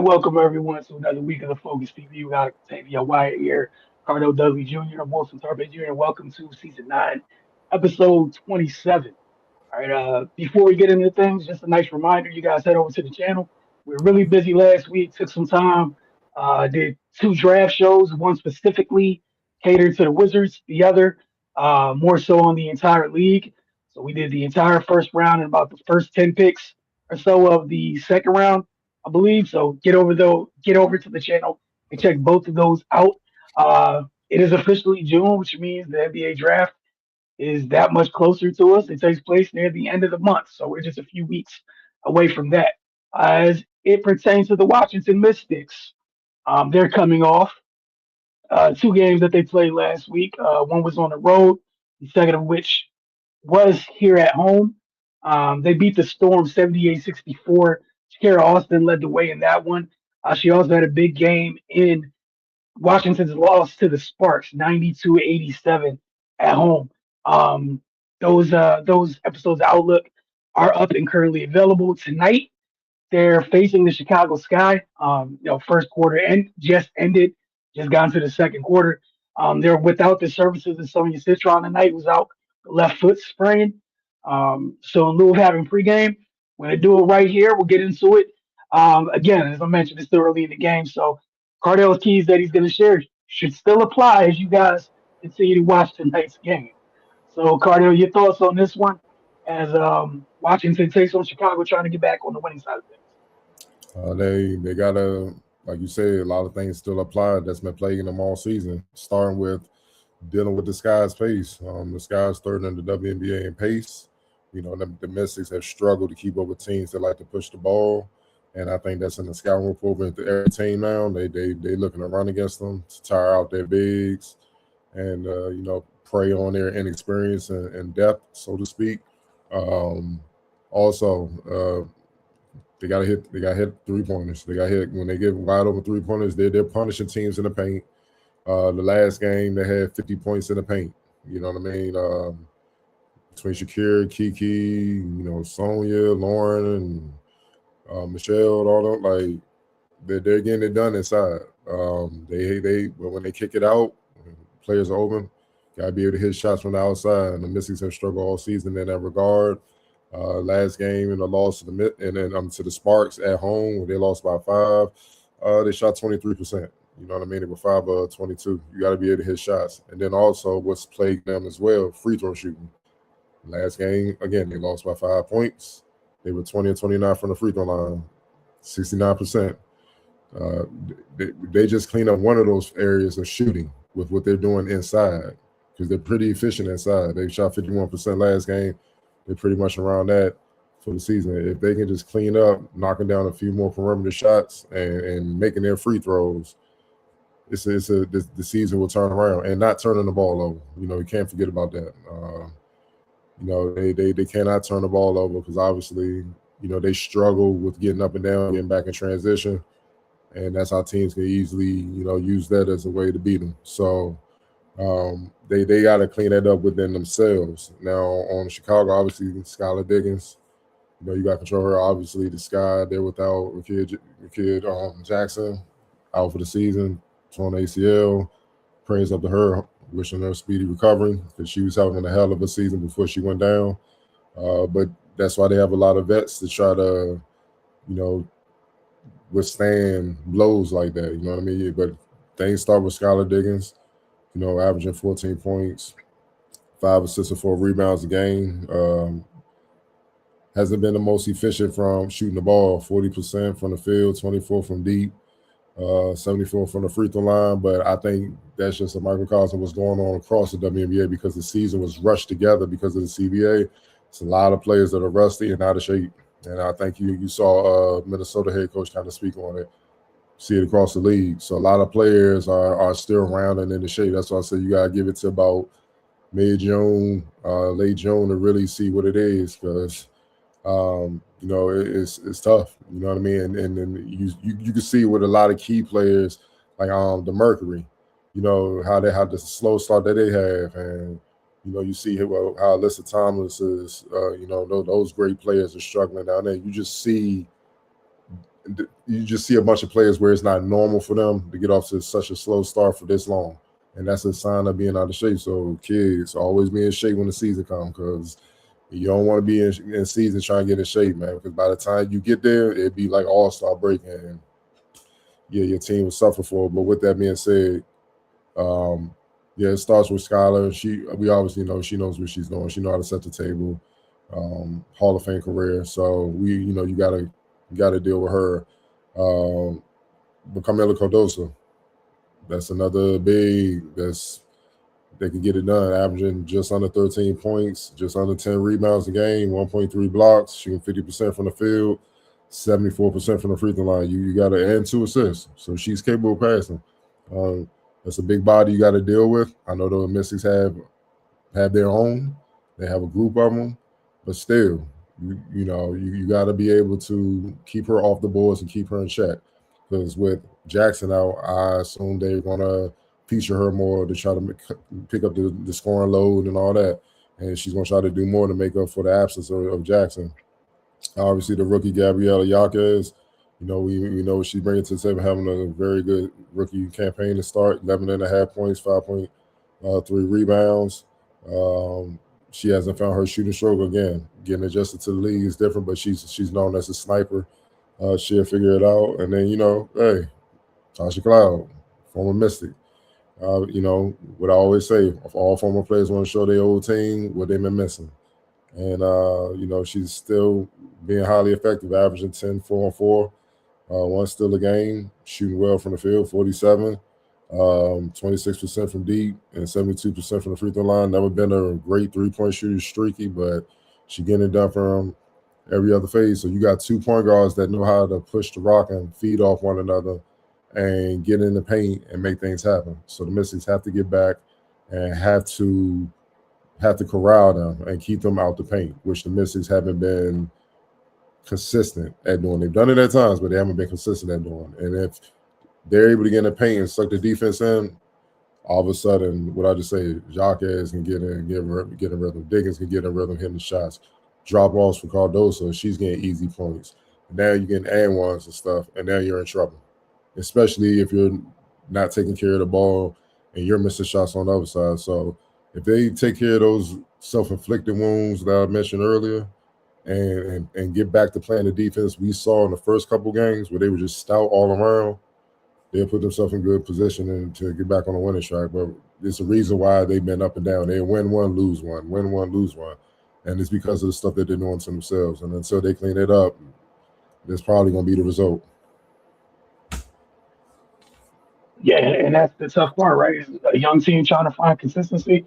And welcome everyone to another week of the Focus TV. We got Octavia Wyatt here, Cardo Dudley Jr., and Wilson Tarpe Jr. And welcome to season 9, episode 27. All right, before we get into things, just a nice reminder, you guys head over to the channel. We were really busy last week, took some time, did two draft shows, one specifically catered to the Wizards, the other more so on the entire league. So we did the entire first round and about the first 10 picks or so of the second round, I believe. So get over to the channel and check both of those out. It is officially June, which means the NBA draft is that much closer to us. It takes place near the end of the month, so we're just a few weeks away from that. As it pertains to the Washington Mystics, they're coming off two games that they played last week. One was on the road, the second of which was here at home. They beat the Storm 78-64. Shakira Austin led the way in that one. She also had a big game in Washington's loss to the Sparks, 92-87 at home. Um, those episodes of Outlook are up and currently available tonight. They're facing the Chicago Sky. First quarter and just ended, just got into the second quarter. They're without the services of Sonya Citron tonight, who's out left foot sprain. So in lieu of having pregame, we're gonna do it right here. We'll get into it. Again, as I mentioned, it's still early in the game, so Cardell's keys that he's gonna share should still apply as you guys continue to watch tonight's game. So, Cardell, your thoughts on this one as Washington takes on Chicago, trying to get back on the winning side of things. They gotta, like you said, a lot of things still apply that's been plaguing them all season. Starting with dealing with the Sky's pace. The Sky's third in the WNBA in pace. The Mystics have struggled to keep up with teams that like to push the ball, and I think that's in the scouting report with every team now. They looking to run against them to tire out their bigs, and prey on their inexperience and depth, so to speak. Um, also, they got hit 3 pointers. They got hit when they get wide open 3 pointers. They're punishing teams in the paint. The last game they had 50 points in the paint. You know what I mean? Between Shakira, Kiki, Sonya, Lauren, and Michelle, all them, like they're getting it done inside. But when they kick it out, when players are open. Got to be able to hit shots from the outside, and the Mystics have struggled all season in that regard. Last game in the loss to the Sparks at home when they lost by 5. They shot 23%. You know what I mean? They were 5 22. You got to be able to hit shots, and then also what's plagued them as well, free throw shooting. Last game again, they lost by 5 points. They were 20 and 29 from the free throw line, 69%. They just clean up one of those areas of shooting with what they're doing inside, because they're pretty efficient inside. They shot 51% last game. They're pretty much around that for the season. If they can just clean up, knocking down a few more perimeter shots and making their free throws, the season will turn around, and not turning the ball over. You can't forget about that. They cannot turn the ball over, because obviously, they struggle with getting up and down, getting back in transition, and that's how teams can easily, use that as a way to beat them. So they got to clean that up within themselves. Now on Chicago, obviously Skylar Diggins, you got control her. Obviously the Sky, they're without kid Jackson, out for the season, torn ACL. Prayers up to her, wishing her speedy recovery, because she was having a hell of a season before she went down. But that's why they have a lot of vets to try to, withstand blows like that. You know what I mean? But things start with Skylar Diggins, averaging 14 points, 5 assists and 4 rebounds a game. Hasn't been the most efficient from shooting the ball, 40% from the field, 24 from deep, 74 from the free throw line. But I think that's just a microcosm of what's going on across the WNBA, because the season was rushed together because of the CBA. It's a lot of players that are rusty and out of shape. And I think you saw Minnesota head coach kind of speak on it. See it across the league. So a lot of players are still around and in the shape. That's why I say you got to give it to about mid-June, late June to really see what it is, because it's tough. You know what I mean? And then you can see with a lot of key players like the Mercury, how they have the slow start that they have, and you see how Alyssa Thomas is. Those great players are struggling down there. You just see you just see a bunch of players where it's not normal for them to get off to such a slow start for this long. And that's a sign of being out of shape. So kids, always be in shape when the season comes, because you don't want to be in season trying to get in shape, man, because by the time you get there, it'd be like all-star break, and yeah, your team will suffer for it. But with that being said, yeah, it starts with Skylar. We obviously know she knows what she's doing. She knows how to set the table. Hall of Fame career. So you gotta deal with her. But Kamilla Cardoso, that's another big they can get it done, averaging just under 13 points, just under 10 rebounds a game, 1.3 blocks, shooting 50% from the field, 74% from the free throw line. You got to add 2 assists, so she's capable of passing. That's a big body you got to deal with. I know the Mystics have their own. They have a group of them, but still, you got to be able to keep her off the boards and keep her in check. Because with Jackson out, I assume they're gonna feature her more to try to pick up the scoring load and all that, and she's gonna try to do more to make up for the absence of Jackson. Obviously, the rookie Gabriela Yaquez, we know what she's bringing to the table, having a very good rookie campaign to start, 11.5 points, 5.3 rebounds. She hasn't found her shooting stroke again. Getting adjusted to the league is different, but she's known as a sniper. She'll figure it out. And then, hey, Tasha Cloud, former Mystic. What I always say, if all former players want to show their old team what they've been missing. And, she's still being highly effective, averaging 10, 4 on 4, 1 steal a game, shooting well from the field, 47, 26% from deep, and 72% from the free throw line. Never been a great three-point shooter, streaky, but she getting it done from every other phase. So you got 2 point guards that know how to push the rock and feed off one another and get in the paint and make things happen. So the Mystics have to get back and have to corral them and keep them out the paint, which the Mystics haven't been consistent at doing. They've done it at times, but they haven't been consistent at doing. And if they're able to get in the paint and suck the defense in, all of a sudden, what I just say, Jaquez can get in, get in rhythm. Diggins can get in rhythm, hitting the shots. Drop-offs for Cardoso, she's getting easy points. Now you're getting and ones and stuff, and now you're in trouble, especially if you're not taking care of the ball and you're missing shots on the other side. So if they take care of those self-inflicted wounds that I mentioned earlier and get back to playing the defense we saw in the first couple games where they were just stout all around, they'll put themselves in good position and to get back on the winning track. But it's a reason why they've been up and down. They win one, lose one, win one, lose one. And it's because of the stuff that they're doing to themselves. And until they clean it up, that's probably going to be the result. Yeah, and that's the tough part, right? It's a young team trying to find consistency,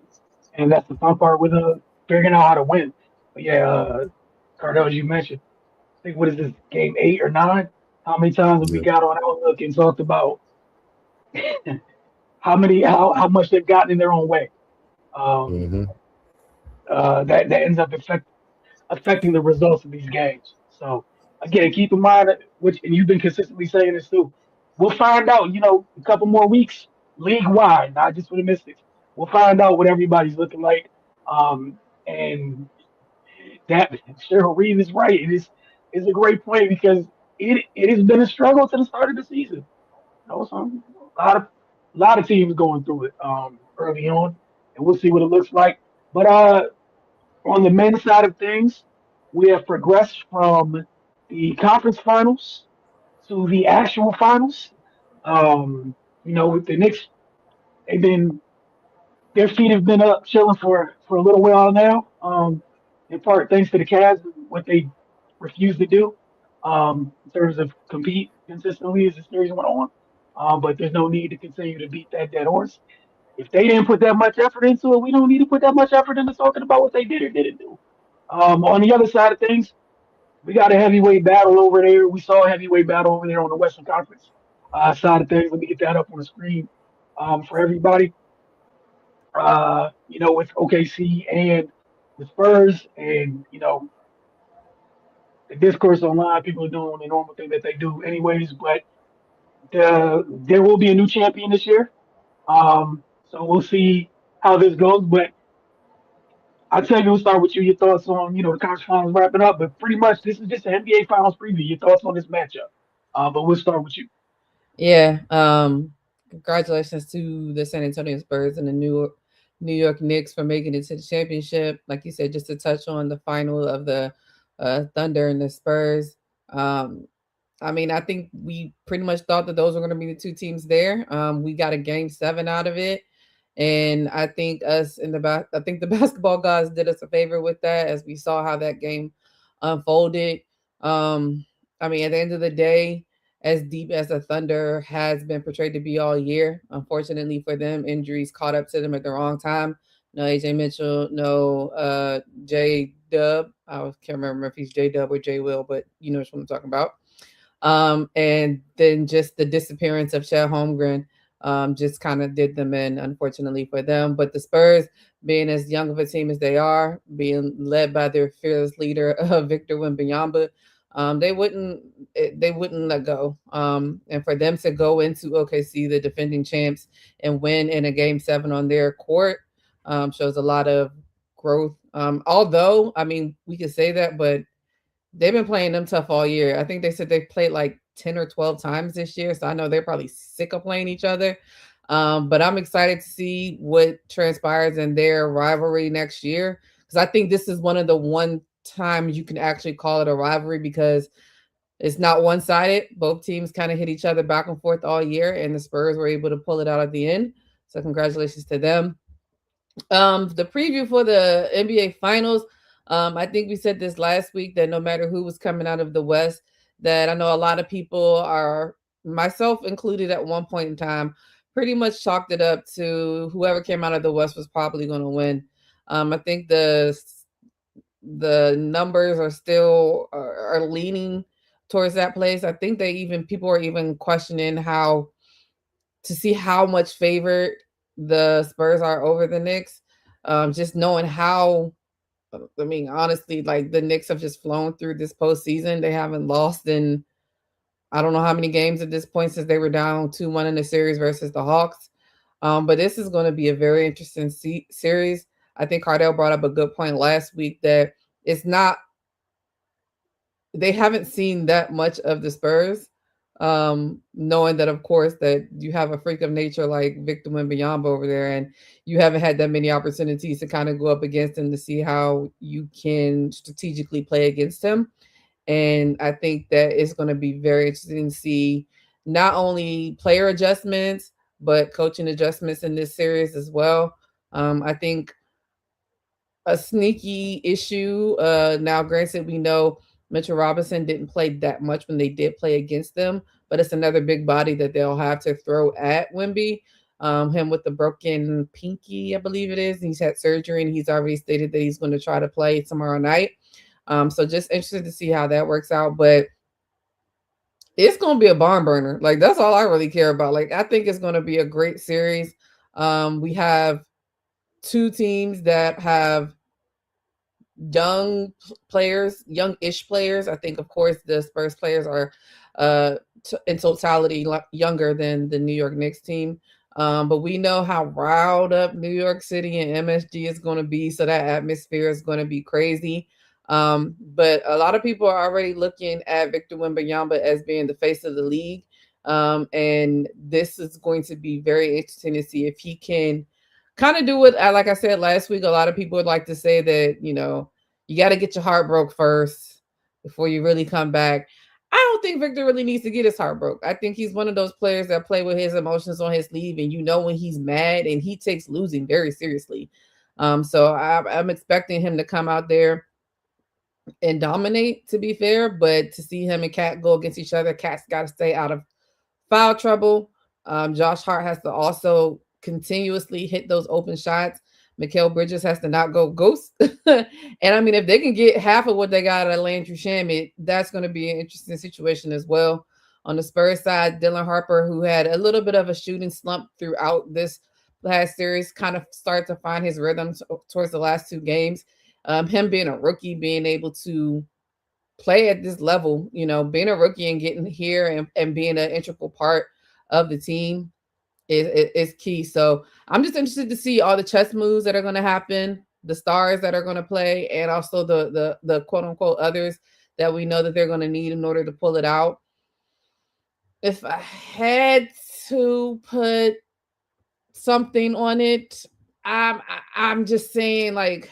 and that's the fun part with figuring out how to win. But yeah, Cardell, as you mentioned, I think what is this, game 8 or 9? How many times have we got on Outlook and talked about how much they've gotten in their own way? That ends up affecting the results of these games. So again, keep in mind and you've been consistently saying this too. We'll find out, a couple more weeks, league wide, not just for the Mystics. We'll find out what everybody's looking like. And that Cheryl Reeve is right. It is a great point because it has been a struggle to the start of the season. So a lot of teams going through it early on, and we'll see what it looks like. But on the men's side of things, we have progressed from the conference finals to the actual finals. With the Knicks, their feet have been up chilling for a little while now. In part thanks to the Cavs, what they refused to do in terms of compete consistently as the series went on. But there's no need to continue to beat that dead horse. If they didn't put that much effort into it, we don't need to put that much effort into talking about what they did or didn't do. On the other side of things, we got a heavyweight battle over there. We saw a heavyweight battle over there on the Western Conference side of things. Let me get that up on the screen for everybody. With OKC and the Spurs, and the discourse online, people are doing the normal thing that they do anyways. But there will be a new champion this year. So we'll see how this goes. But I'll tell you, we'll start with you. Your thoughts on, the conference finals wrapping up. But pretty much, this is just an NBA Finals preview. Your thoughts on this matchup. But we'll start with you. Yeah. Congratulations to the San Antonio Spurs and the New York Knicks for making it to the championship. Like you said, just to touch on the final of the Thunder and the Spurs. Um, I mean, I think we pretty much thought that those were going to be the two teams there. We got a game 7 out of it. And I think I think the basketball gods did us a favor with that as we saw how that game unfolded. Um, I mean, at the end of the day, as deep as the Thunder has been portrayed to be all year, unfortunately for them, injuries caught up to them at the wrong time. No AJ Mitchell, no J Dub. I can't remember if he's J Dub or J Will, but you know what I'm talking about. And then just the disappearance of Chet Holmgren just kind of did them in, unfortunately for them. But the Spurs, being as young of a team as they are, being led by their fearless leader, Victor Wembanyama, they wouldn't let go. And for them to go into OKC, the defending champs, and win in a game 7 on their court shows a lot of growth. Although, I mean, we could say that, but they've been playing them tough all year. I think they said they played like 10 or 12 times this year. So I know they're probably sick of playing each other. But I'm excited to see what transpires in their rivalry next year. Because I think this is one times you can actually call it a rivalry because it's not one-sided. Both teams kind of hit each other back and forth all year, and the Spurs were able to pull it out at the end. So congratulations to them. The preview for the NBA Finals. I think we said this last week that no matter who was coming out of the West, that I know a lot of people are, myself included at one point in time, pretty much chalked it up to whoever came out of the West was probably going to win. I think the numbers are still are leaning towards that place. I think people are even questioning how to see how much favored the Spurs are over the Knicks. Just knowing how, I mean, honestly, like the Knicks have just flown through this postseason. They haven't lost in I don't know how many games at this point since they were down 2-1 in the series versus the Hawks. But this is going to be a very interesting series. I think Cardell brought up a good point last week that it's not, they haven't seen that much of the Spurs. Knowing that, of course, that you have a freak of nature like Victor Wembanyama over there, and you haven't had that many opportunities to kind of go up against him to see how you can strategically play against him. And I think that it's going to be very interesting to see not only player adjustments, but coaching adjustments in this series as well. I think a sneaky issue. Now, granted, we know Mitchell Robinson didn't play that much when they did play against them, but it's another big body that they'll have to throw at Wemby. Him with the broken pinky, I believe it is. He's had surgery and he's already stated that he's going to try to play tomorrow night. So just interested to see how that works out. But it's going to be a barn burner. Like, that's all I really care about. Like, I think it's going to be a great series. We have two teams that have youngish players. I think, of course, the Spurs players are in totality younger than the New York Knicks team. But we know how riled up New York City and MSG is going to be. So that atmosphere is going to be crazy. But a lot of people are already looking at Victor Wembanyama as being the face of the league. And this is going to be very interesting to see if he can kind of do what, like I said last week, a lot of people would like to say that, you got to get your heart broke first before you really come back. I don't think Victor really needs to get his heart broke. I think he's one of those players that play with his emotions on his sleeve, and when he's mad, and he takes losing very seriously. So I'm expecting him to come out there and dominate, to be fair, but to see him and Cat go against each other, Cat's got to stay out of foul trouble. Josh Hart has to also continuously hit those open shots. Mikal Bridges has to not go ghost. And I mean, if they can get half of what they got at Landry Shamet, that's going to be an interesting situation as well. On the Spurs side, Dylan Harper, who had a little bit of a shooting slump throughout this last series, kind of started to find his rhythm towards the last two games. Him being a rookie, being able to play at this level, being a rookie and getting here and being an integral part of the team is key. So I'm just interested to see all the chess moves that are going to happen, the stars that are going to play, and also the quote unquote others that we know that they're going to need in order to pull it out. if I had to put something on it, I'm just saying, like,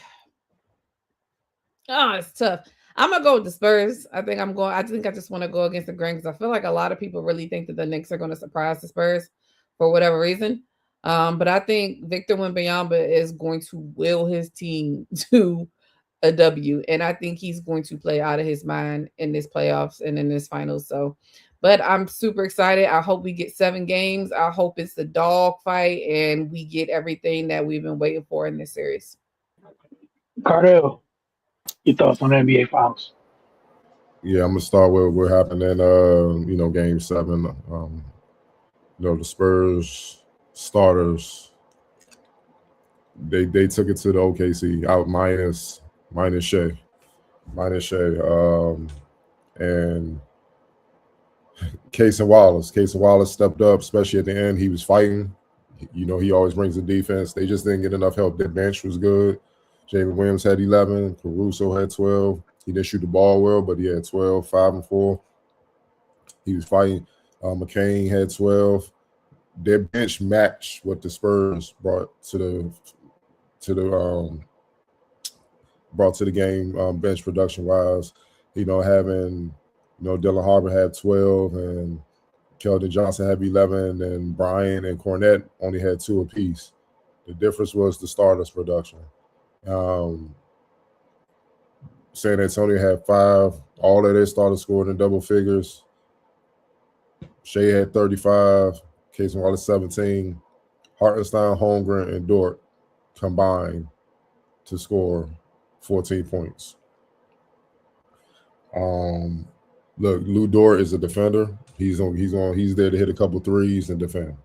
oh, it's tough. I'm gonna go with the Spurs. I think I just want to go against the grain because I feel like a lot of people really think that the Knicks are going to surprise the Spurs for whatever reason. But I think Victor Wembanyama is going to will his team to a W, and I think he's going to play out of his mind in this playoffs and in this finals. So, but I'm super excited. I hope we get 7 games. I hope it's the dog fight and we get everything that we've been waiting for in this series. Cardell, your thoughts on the NBA Finals? Yeah, I'm gonna start with what happened in Game 7. The Spurs starters they took it to the OKC out minus Shea, and Casey Wallace stepped up, especially at the end. He was fighting. He always brings the defense. They just didn't get enough help. Their bench was good. Jalen Williams had 11. Caruso had 12. He didn't shoot the ball well, but he had 12, 5 and 4. He was fighting. McCain had 12. Their bench matched what the Spurs brought to the game, bench production wise. Having Dylan Harper had 12 and Keldon Johnson had 11, and Brian and Cornette only had 2 apiece. The difference was the starters' production. San Antonio had 5. All of their starters scored in double figures. Shea had 35. Casey Wallace 17. Hartenstein, Holmgren, and Dort combined to score 14 points. Look, Lou Dort is a defender. He's there to hit a couple threes and defend.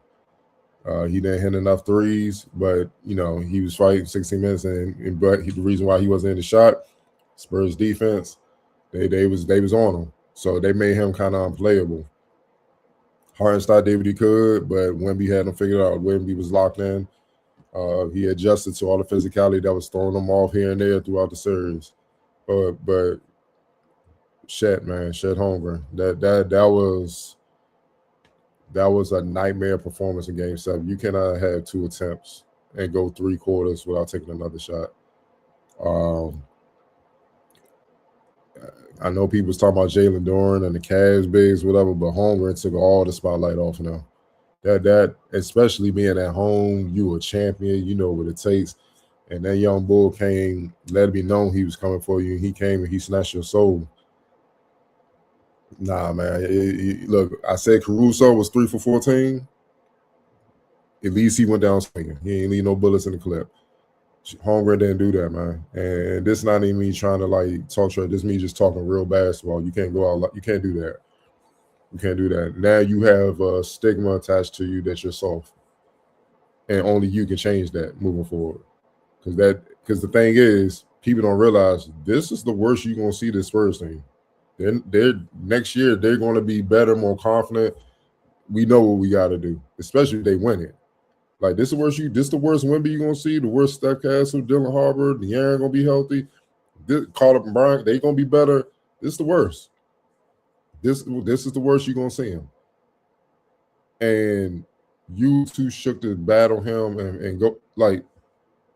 He didn't hit enough threes, but he was fighting 16 minutes, but the reason why he wasn't in the shot, Spurs defense, they was on him, so they made him kind of unplayable. Hartenstein did what he could, but Wemby had him figured out. Wemby was locked in. He adjusted to all the physicality that was throwing him off here and there throughout the series. But Chet Holmgren, that was a nightmare performance in Game 7. You cannot have 2 attempts and go 3 quarters without taking another shot. I know people was talking about Jalen Duren and the Cavs bigs, whatever, but Holmgren took all the spotlight off of them. That especially being at home, you a champion, you know what it takes. And that young bull came, let it be known he was coming for you. He came and he snatched your soul. Nah, man. Look, I said Caruso was 3 for 14. At least he went down swinging. He ain't leave no bullets in the clip. Holmgren didn't do that, man. And this not even me trying to talk shit. This me just talking real basketball. You can't go out. You can't do that. You can't do that. Now you have a stigma attached to you that you're soft, and only you can change that moving forward. Because the thing is, people don't realize this is the worst you're gonna see this Spurs team. They're next year they're going to be better, more confident. We know what we got to do, especially if they win it. This is the worst Wemby you're gonna see. The worst Steph Castle, Dylan Harper, De'Aaron gonna be healthy. Carter and Bryant, they gonna be better. This is the worst. This is the worst you're gonna see him. And you two shook to battle him and go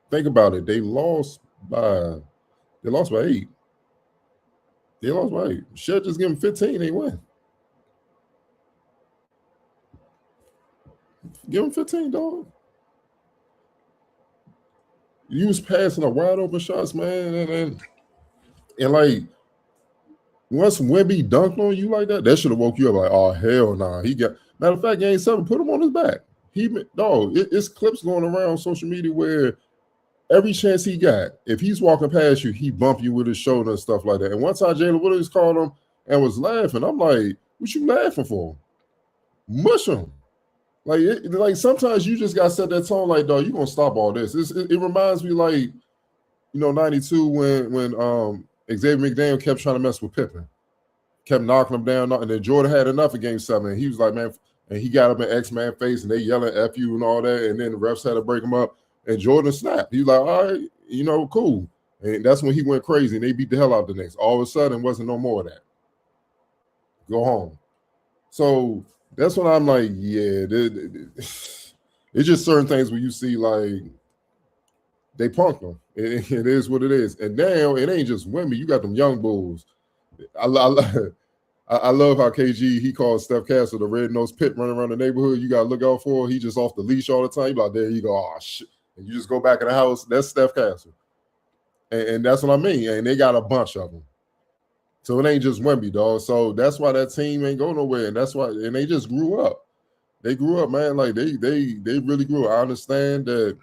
think about it. They lost by 8. They lost by 8. Should just give them 15, they win. Give them 15, dog. You was passing a wide open shots, man, and once Wemby dunked on you like that should have woke you up. Oh hell nah. He got matter of fact, Game 7, put him on his back. It's clips going around social media where every chance he got, if he's walking past you, he bump you with his shoulder and stuff like that. And one time Jalen Williams called him and was laughing. I'm like, what you laughing for? Mush him. Sometimes you just got to set that tone dog, you going to stop all this. It reminds me 92 when Xavier McDaniel kept trying to mess with Pippen. Kept knocking him down. And then Jordan had enough of Game 7. And he was like, man, and he got up in X-Man face and they yelling F you and all that. And then the refs had to break him up. And Jordan snapped. He was like, all right, cool. And that's when he went crazy and they beat the hell out of the Knicks. All of a sudden, wasn't no more of that. Go home. So That's when I'm like, yeah, it's just certain things where you see like they punked them. It is what it is. And now it ain't just women. You got them young bulls. I love how KG, he calls Steph Castle the red-nosed pit running around the neighborhood. You got to look out for. He just off the leash all the time. You like, there you go. Oh, shit. And you just go back in the house. That's Steph Castle. And that's what I mean. And they got a bunch of them. So it ain't just Wemby, dog. So that's why that team ain't go nowhere. And that's why, and they just grew up. They grew up, man. Like they really grew up. I understand that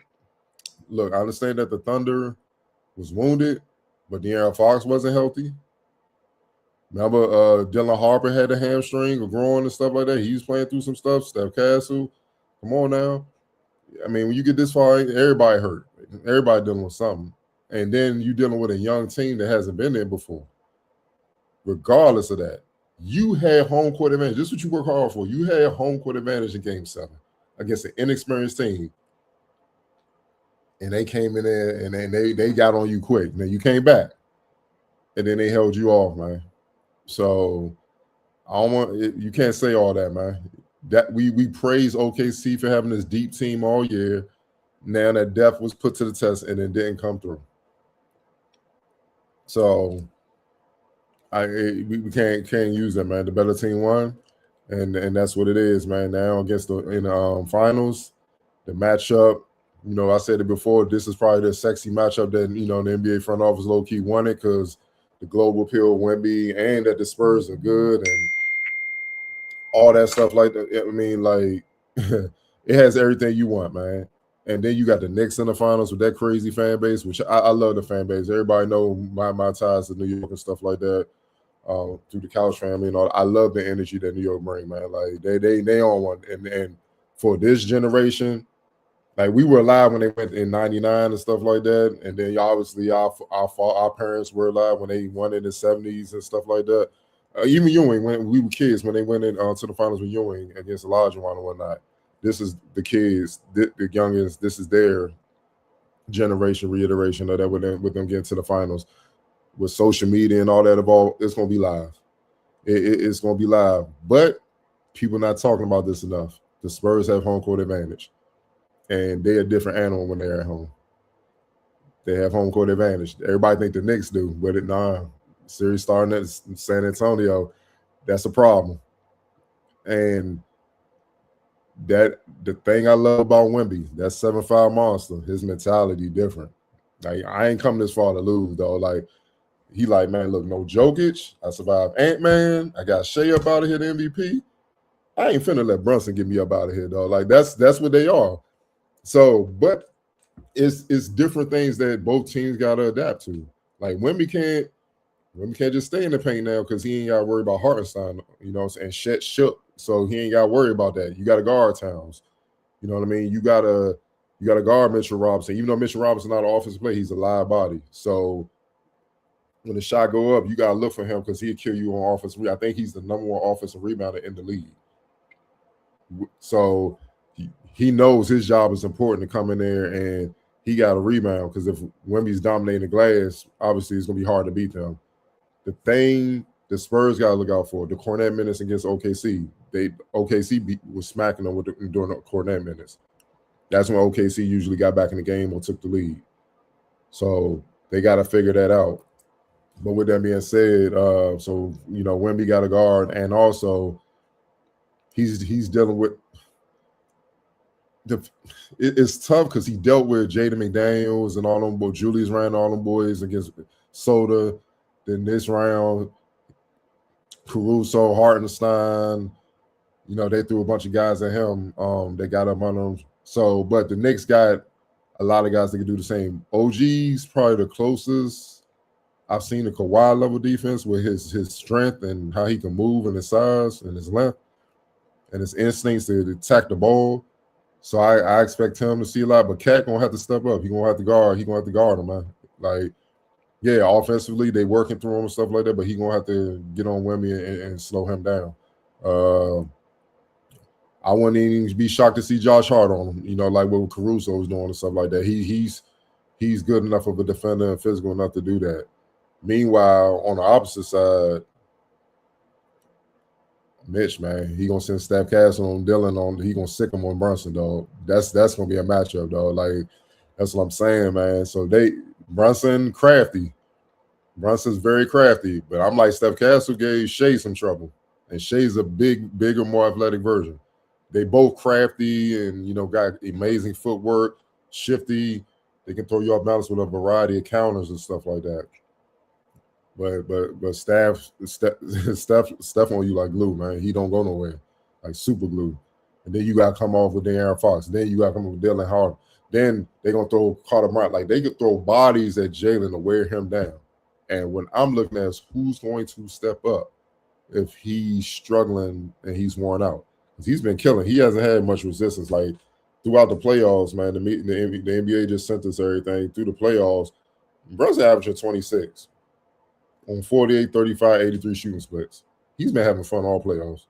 the Thunder was wounded, but De'Aaron Fox wasn't healthy. Remember, Dylan Harper had a hamstring or groin and stuff like that. He was playing through some stuff. Steph Castle, come on now. I mean, when you get this far, everybody hurt. Everybody dealing with something. And then you dealing with a young team that hasn't been there before. Regardless of that, you had home court advantage. This is what you work hard for. You had home court advantage in Game 7 against an inexperienced team. And they came in there and they got on you quick. Now you came back. And then they held you off, man. So you can't say all that, man. That we praise OKC for having this deep team all year. Now that depth was put to the test and it didn't come through. So we can't use that, man. The better team won, and that's what it is, man. Now against in the finals, the matchup. You know, I said it before. This is probably the sexy matchup that the NBA front office low key wanted because the global appeal of Wemby and that the Spurs are good and all that stuff like that. I mean, like it has everything you want, man. And then you got the Knicks in the finals with that crazy fan base, which I love the fan base. Everybody know my ties to New York and stuff like that. Through the Couch family and all. I love the energy that New York bring, man. Like they on one. And for this generation, like we were alive when they went in '99 and stuff like that. And then obviously our parents were alive when they won in the '70s and stuff like that. Even Ewing, when we were kids, when they went in to the finals with Ewing against Olajuwon and whatnot. This is the kids, the youngest. This is their generation reiteration of that with them getting to the finals. With social media and all that involved, it's going to be live. It's going to be live. But people not talking about this enough. The Spurs have home court advantage. And they're a different animal when they're at home. They have home court advantage. Everybody think the Knicks do, but series starting at San Antonio, that's a problem. And that the thing I love about Wemby, that 7'5" monster, his mentality different. Like I ain't come this far to lose, though. Like he like, man, look, no Jokic. I survived Ant-Man. I got Shea up out of here, the MVP. I ain't finna let Brunson get me up out of here, though. Like that's what they are. So, but it's different things that both teams gotta adapt to. Like Wemby can't just stay in the paint now because he ain't got to worry about Hartenstein, and Chet shook, so he ain't got to worry about that. You got to guard Towns. You know what I mean? You gotta guard Mitchell Robinson. Even though Mitchell Robinson not an offensive player, he's a live body. So when the shot go up, you got to look for him because he'll kill you on offense. I think he's the number one offensive rebounder in the league. So he knows his job is important to come in there and he got a rebound because if Wemby's dominating the glass, obviously it's going to be hard to beat them. The thing the Spurs got to look out for, the Kornet minutes against OKC. OKC was smacking them during the Kornet minutes. That's when OKC usually got back in the game or took the lead. So they got to figure that out. But with that being said, Wemby got a guard, and also he's dealing with it's tough because he dealt with Jaden McDaniels and all them boys, Julius Randle, all them boys against Soda. Then this round, Caruso, Hartenstein, they threw a bunch of guys at him. They got up on him. So, but the Knicks got a lot of guys that can do the same. OG's probably the closest I've seen a Kawhi level defense with his strength and how he can move and his size and his length and his instincts to attack the ball. So I expect him to see a lot, but Cat gonna have to step up. He gonna have to guard him, man. Like, yeah, offensively they working through him and stuff like that, but he gonna have to get on Wemby and slow him down. I wouldn't even be shocked to see Josh Hart on him, like what Caruso was doing and stuff like that. He's good enough of a defender and physical enough to do that. Meanwhile, on the opposite side, Mitch, man, he gonna send Steph Castle on Dylan on. He gonna sick him on Brunson, dog. That's gonna be a matchup, dog. Like that's what I'm saying, man. So Brunson crafty. Brunson's very crafty, but I'm like Steph Castle gave Shea some trouble, and Shea's a bigger, more athletic version. They both crafty and got amazing footwork, shifty. They can throw you off balance with a variety of counters and stuff like that. But Steph on you like glue, man. He don't go nowhere, like super glue. And then you got to come off with De'Aaron Fox. Then you got to come off with Dylan Harden. Then they're going to throw Carter Bryant. Like, they could throw bodies at Jalen to wear him down. And when I'm looking at is who's going to step up if he's struggling and he's worn out. Because he's been killing. He hasn't had much resistance. Like, throughout the playoffs, man, the NBA just sent us everything. Through the playoffs, Brunson averaging 26 on 48, 35, 83 shooting splits. He's been having fun all playoffs.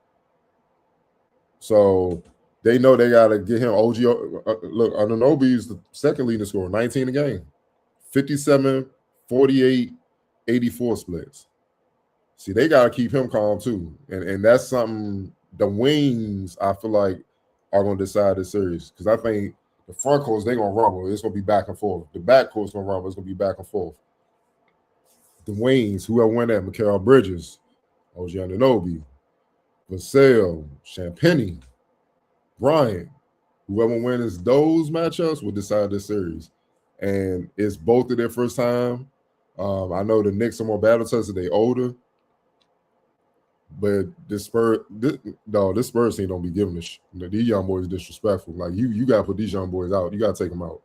So they know they got to get him. OG, look, Anunoby is the second leading scorer, 19 a game. 57, 48, 84 splits. See, they got to keep him calm too. And that's something the wings, I feel like, are going to decide this series. Because I think the front courts, they're going to rumble. It's going to be back and forth. The back court's going to rumble. It's going to be back and forth. The wings, whoever win that, Mikal Bridges, OG Anunoby, Vassell, Champagnie, Bryant, whoever wins those matchups will decide this series. And it's both of their first time. I know the Knicks are more battle tested, they older. But this Spurs team don't be giving these young boys disrespectful. Like you gotta put these young boys out. You gotta take them out.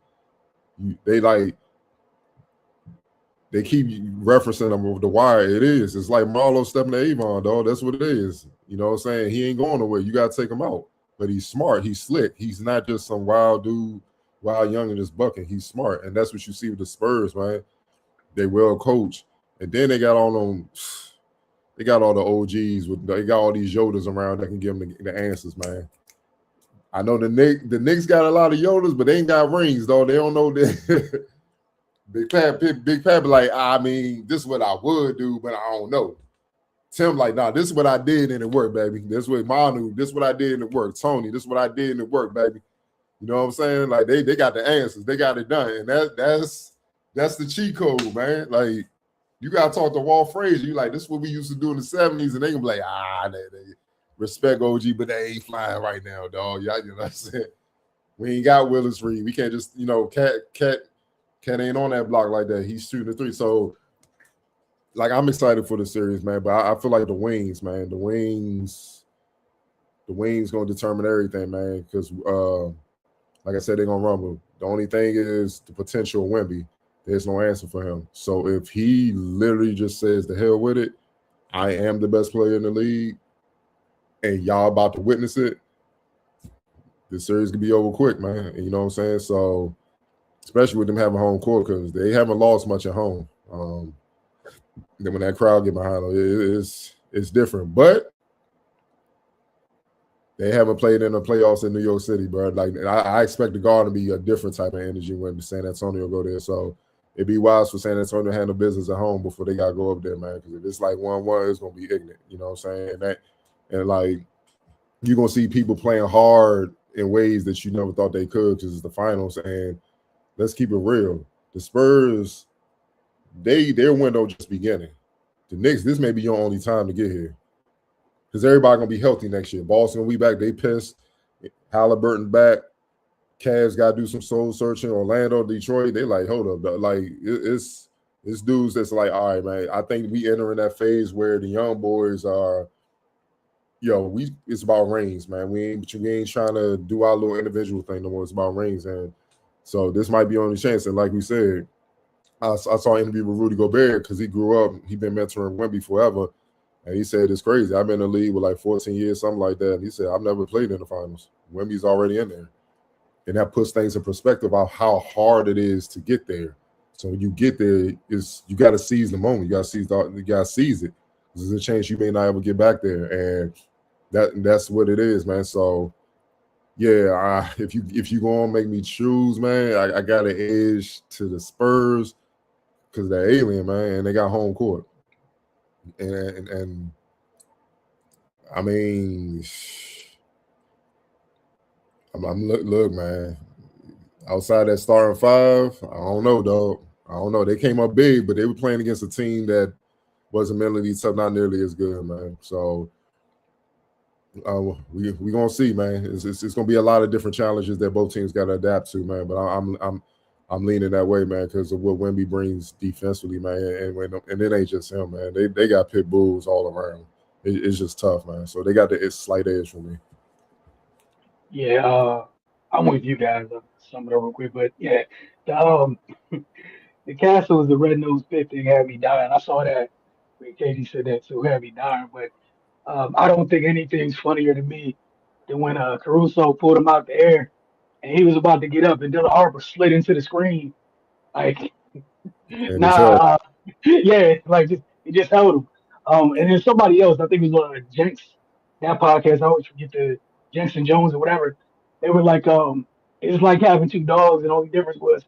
They keep referencing them over the wire. It's like Marlo stepping to Avon, dog. That's what it is. You know what I'm saying? He ain't going nowhere. You gotta take him out. But he's smart. He's slick. He's not just some wild dude, wild young and just bucking. He's smart, and that's what you see with the Spurs, man. They well coached, and then they got all them. They got all the OGs they got all these Yodas around that can give them the answers, man. I know the Knicks got a lot of Yodas, but they ain't got rings, though. They don't know that. Big Pat be like, I mean, this is what I would do, but I don't know. Tim like, nah, this is what I did and it worked, baby. This is what Manu, this is what I did and it worked. Tony, this is what I did and it worked, baby. You know what I'm saying? Like they got the answers. They got it done. And that's the cheat code, man. Like, you gotta talk to Walt Frazier. You like, this is what we used to do in the 70s, and they can be like, they respect OG, but they ain't flying right now, dog. Y'all, you know what I'm saying? We ain't got Willis Reed. We can't just, Cat ain't on that block like that. He's shooting the three. So, like, I'm excited for the series, man. But I feel like the wings, man. The wings gonna determine everything, man. Because, like I said, they're gonna rumble. The only thing is the potential of Wemby. There's no answer for him. So if he literally just says the hell with it, I am the best player in the league, and y'all about to witness it, this series could be over quick, man. And you know what I'm saying? So, especially with them having home court, because they haven't lost much at home. Then when that crowd get behind them, it's different. But they haven't played in the playoffs in New York City, bro. Like I expect the Garden to be a different type of energy when San Antonio go there. So it'd be wise for San Antonio to handle business at home before they gotta go up there, man. Because if it's like 1-1, it's gonna be ignorant. You know what I'm saying? And like you're gonna see people playing hard in ways that you never thought they could because it's the finals. And let's keep it real. The Spurs, their window just beginning. The Knicks, this may be your only time to get here. Because everybody gonna be healthy next year. Boston will be back. They pissed. Halliburton back. Cavs got to do some soul searching. Orlando, Detroit, they like, hold up. Like, it's dudes that's like, all right, man, I think we entering that phase where the young boys are, it's about rings, man. We ain't trying to do our little individual thing no more. It's about rings. And so this might be the only chance. And like we said, I saw an interview with Rudy Gobert because he grew up, he been mentoring Wemby forever. And he said, it's crazy. I've been in the league with like 14 years, something like that. And he said, I've never played in the finals. Wemby's already in there. And that puts things in perspective of how hard it is to get there. So when you get there, you got to seize the moment. You got to seize it. There's a chance you may not ever get back there. And that's what it is, man. So, yeah, if you going to make me choose, man, I got an edge to the Spurs because they're alien, man, and they got home court. And I mean, look, man. Outside that starting five, I don't know, dog. I don't know. They came up big, but they were playing against a team that wasn't mentally tough, not nearly as good, man. So we gonna see, man. It's gonna be a lot of different challenges that both teams got to adapt to, man. But I'm leaning that way, man, because of what Wemby brings defensively, man. And it ain't just him, man. They got pit bulls all around. It's just tough, man. So they got the slight edge for me. Yeah, I'm with you guys. I'll sum it up real quick, but yeah, the the Castles, the red nose pit thing had me dying. I saw that when Katie said that too, had me dying. But I don't think anything's funnier to me than when Caruso pulled him out the air and he was about to get up and Dylan Harper slid into the screen. Like, And nah, it's hell. yeah, like it just held him. And then somebody else, I think it was Jenks, that podcast. I always forget the Jenks and Jones or whatever. They were like, it's like having two dogs, and the only difference was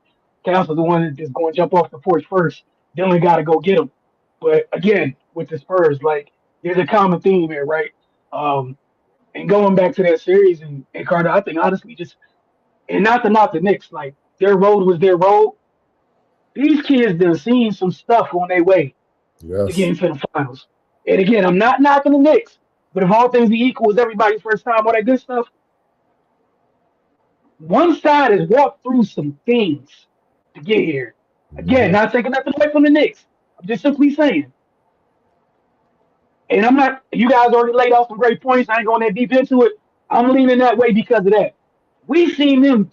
Castle's the one that's going to jump off the porch first. Dylan got to go get him. But again, with the Spurs, like there's a common theme here, right? Um, and going back to that series and Carter, I think honestly, just and not to knock the Knicks, like their road was their road. These kids done seen some stuff on their way to get Yes. into the finals. And again, I'm not knocking the Knicks, but if all things be equal, it's everybody's first time, all that good stuff. One side has walked through some things to get here. Again, Mm-hmm. not taking nothing away from the Knicks. I'm just simply saying. And I'm not, you guys already laid out some great points. I ain't going that deep into it. I'm leaning that way because of that. We've seen them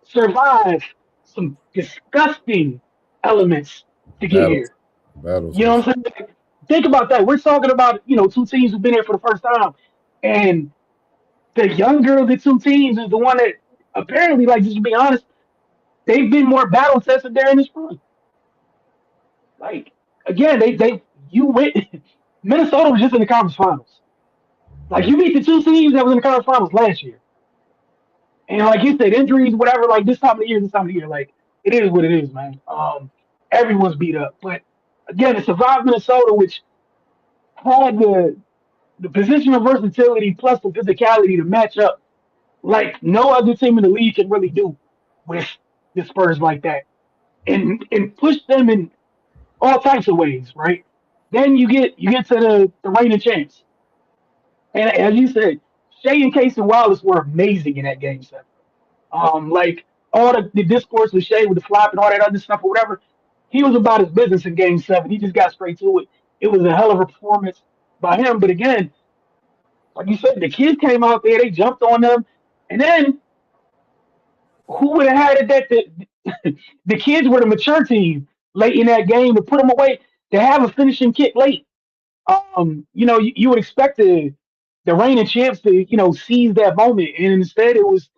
survive some disgusting elements to get Battles. here. Battles You for know sure. what I'm saying? Like, think about that. We're talking about, two teams who've been here for the first time. And the younger of the two teams is the one that apparently, like, just to be honest, they've been more battle tested there in this run. Like, again, you went, Minnesota was just in the conference finals. Like, you beat the two teams that was in the conference finals last year. And like you said, injuries, whatever, like this time of the year, like, it is what it is, man. Everyone's beat up. But again, it survived Minnesota, which had the position of versatility plus the physicality to match up like no other team in the league can really do with the Spurs like that, and push them in all types of ways, right? Then you get to the reigning champs, and as you said, Shea and Case and Wallace were amazing in that game set. Like all the discourse with Shea with the flop and all that other stuff or whatever, he was about his business in game seven. He just got straight to it. It was a hell of a performance by him. But again, like you said, the kids came out there, they jumped on them, and then who would have had it that the kids were the mature team late in that game to put them away to have a finishing kick late? You would expect the reigning champs to seize that moment, and instead it was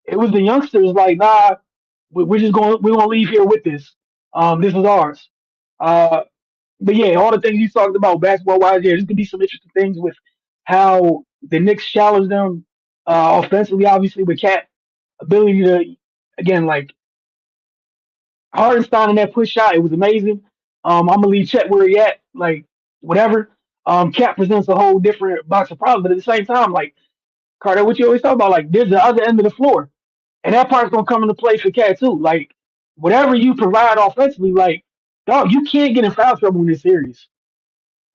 the youngsters like, nah, we're gonna leave here with this. This is ours. Uh, but yeah, all the things you talked about basketball wise, yeah, there's gonna be some interesting things with how the Knicks challenge them offensively, obviously with Cat ability to again like Hardenstein in that push shot, it was amazing. I'm gonna leave Chet where he at, like whatever. Cat presents a whole different box of problems, but at the same time, like Carter, what you always talk about, like there's the other end of the floor, and that part's gonna come into play for Cat too. Like whatever you provide offensively, like dog, you can't get in foul trouble in this series.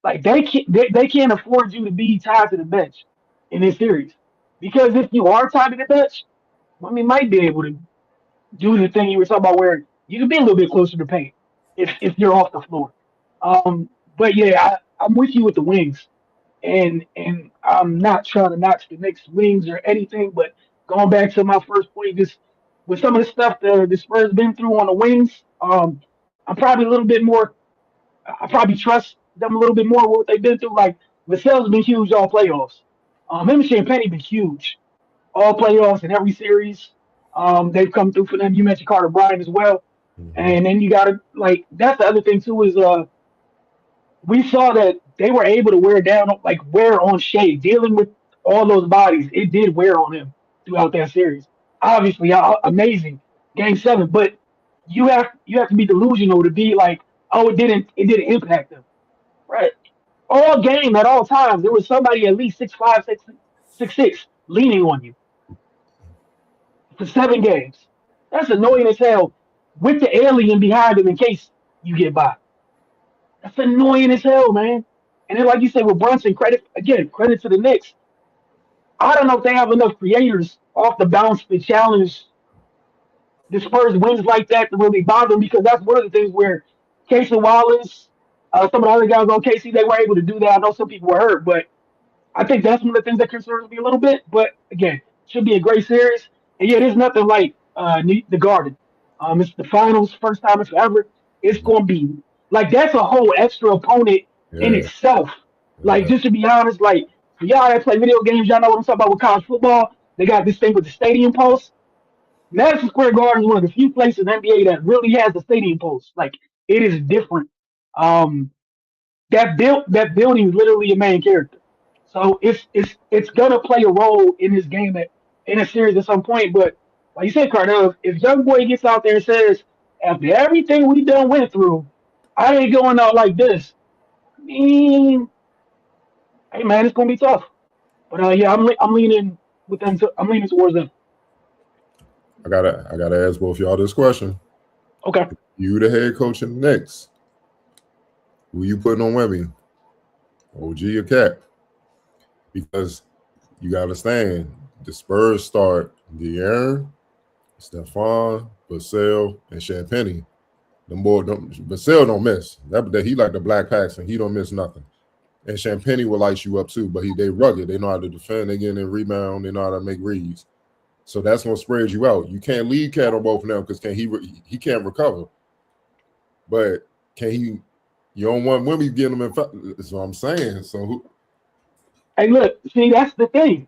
Like they can't afford you to be tied to the bench in this series because if you are tied to the bench, I mean, might be able to do the thing you were talking about where you can be a little bit closer to paint if you're off the floor. But yeah, I'm with you with the wings, and I'm not trying to knock the Knicks wings or anything, but going back to my first point, just with some of the stuff the Spurs been through on the wings, I'm probably a little bit more. I probably trust them a little bit more with what they've been through. Like Vassell's been huge all playoffs. Him and Champagne been huge all playoffs in every series. They've come through for them. You mentioned Carter Bryant as well. Mm-hmm. And then you got to like that's the other thing too is we saw that they were able to wear on Shea dealing with all those bodies. It did wear on him throughout that series. Obviously, amazing game seven, but you have to be delusional to be like, oh, it didn't impact them, right? all game at all times, there was somebody at least 6'5", 6'6", leaning on you for 7 games. That's annoying as hell. With the alien behind him in case you get by. That's annoying as hell, man. And then, like you said, with Brunson, credit to the Knicks. I don't know if they have enough creators off the bounce to challenge the Spurs wins like that to really bother them, because that's one of the things where Casey Wallace, some of the other guys on KC, they were able to do that. I know some people were hurt, but I think that's one of the things that concerns me a little bit. But again, should be a great series. And yeah, there's nothing like the Garden. It's the finals, first time it's ever. It's going to be like that's a whole extra opponent in Yeah, itself. Like yeah, just to be honest, like for y'all that play video games, y'all know what I'm talking about with college football. They got this thing with the stadium post. Madison Square Garden is one of the few places in the NBA that really has the stadium post. Like it is different. Um, that building is literally a main character. So it's gonna play a role in this game in a series at some point. But like you said, Cardell, if Young Boy gets out there and says, after everything we done went through, I ain't going out like this. I mean, hey man, it's gonna be tough. But yeah, I'm leaning with them. I'm leaning towards them. I gotta ask both y'all this question. Okay. You the head coach in the Knicks. Who you putting on Wemby? OG or Cat? Because you gotta understand the Spurs start De'Aaron, Stephon, Vassell, and Champagnie. Them boy, Vassell don't miss. That he like the Black Packs and he don't miss nothing. And Champagnie will light you up too, but they rugged. They know how to defend. They get in rebound. They know how to make reads. So that's gonna spread you out. You can't leave Cat on both of them because he can't recover. But can he? You don't want when we get him in. That's what I'm saying. So Hey, look, see, that's the thing.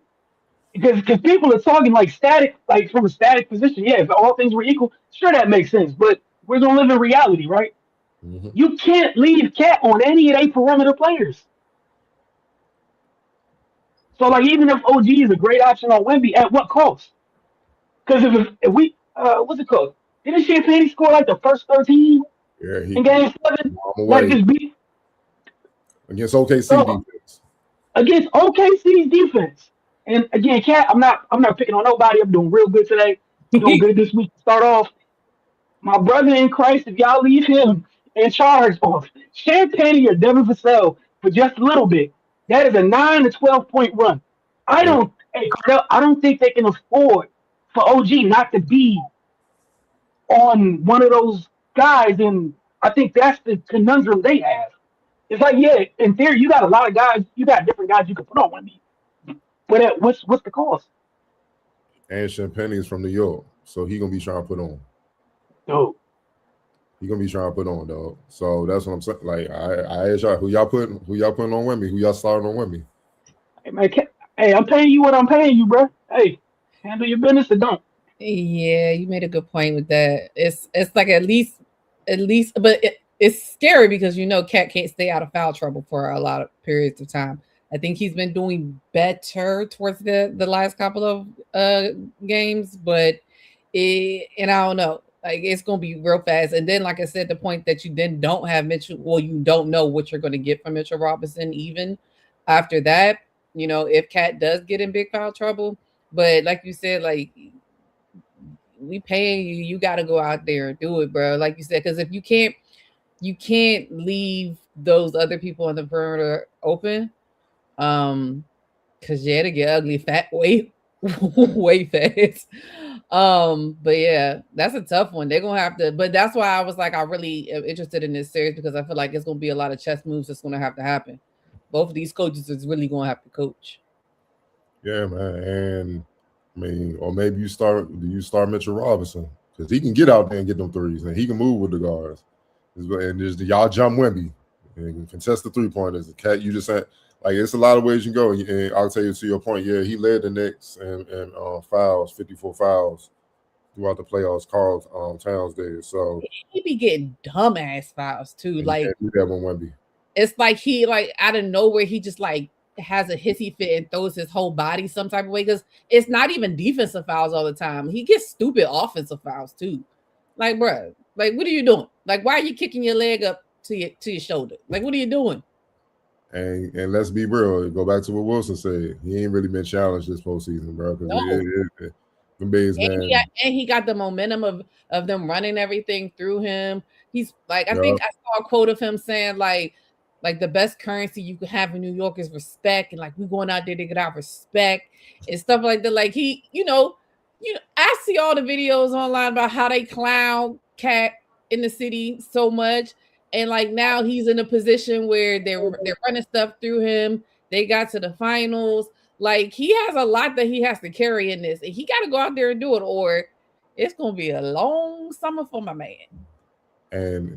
Because people are talking like static, like from a static position. Yeah, if all things were equal, sure that makes sense. But we're gonna live in reality, right? mhm. You can't leave Cat on any of their perimeter players. So like even if OG is a great option on Wemby, at what cost? Because if we what's it called? Didn't Champagne score like the first 13 Yeah, in he game 7? I'm Like away just beat against OKC so defense. against OKC's defense. And again, Cat, I'm not picking on nobody. I'm doing real good today. Doing good this week to start off. My brother in Christ, if y'all leave him in charge of Champagne or Devin Vassell for just a little bit, that is a 9 to 12 point run. Hey, Hey Cardell, I don't think they can afford for OG not to be on one of those guys, and I think that's the conundrum they have. It's like, yeah, in theory, you got a lot of guys, you got different guys you can put on one knee, but what's the cost? and Champagne is from New York, so he gonna be trying to put on. Dude, He gonna be trying to put on, dog. So that's what I'm saying. Like I asked y'all who y'all putting on Wemby, who y'all starting on Wemby. hey man, hey, I'm paying you what I'm paying you, bro. Hey, handle your business or don't. Yeah, you made a good point with that. It's like at least, but it's scary because Cat can't stay out of foul trouble for a lot of periods of time. I think he's been doing better towards the last couple of games, but and I don't know. Like it's gonna be real fast. And then, like I said, the point that you then don't have Mitchell, well, you don't know what you're gonna get from Mitchell Robinson even after that, if Cat does get in big foul trouble. But like you said, like we paying you, you got to go out there and do it, bro. Like you said, because if you can't leave those other people on the perimeter open, because they get ugly fat way way fast. But yeah, that's a tough one. They're gonna have to, but that's why I was like, I really am interested in this series because I feel like it's gonna be a lot of chess moves that's gonna have to happen. Both of these coaches is really gonna have to coach. Yeah, man. And I mean, or maybe you start Mitchell Robinson because he can get out there and get them threes and he can move with the guards. And there's y'all jump Wemby and contest the 3-pointers. The Cat, you just said like it's a lot of ways you can go. And I'll tell you to your point. Yeah, he led the Knicks and fouls, 54 fouls throughout the playoffs. Carl Towns did. So He be getting dumbass fouls too. you Like can't do that with Wemby. it's like he like out of nowhere he just like has a hissy fit and throws his whole body some type of way because it's not even defensive fouls all the time. He gets stupid offensive fouls too. Like, bro, like what are you doing? Like, why are you kicking your leg up to your shoulder? Like, what are you doing? And let's be real. Go back to what Wilson said. He ain't really been challenged this postseason, bro. Because and he got the momentum of them running everything through him. He's like, I think I saw a quote of him saying like the best currency you could have in New York is respect, and like we going out there to get our respect and stuff like that. Like he, I see all the videos online about how they clown Cat in the city so much. And like now he's in a position where they're running stuff through him. They got to the finals. Like he has a lot that he has to carry in this, and he got to go out there and do it, or it's gonna be a long summer for my man. And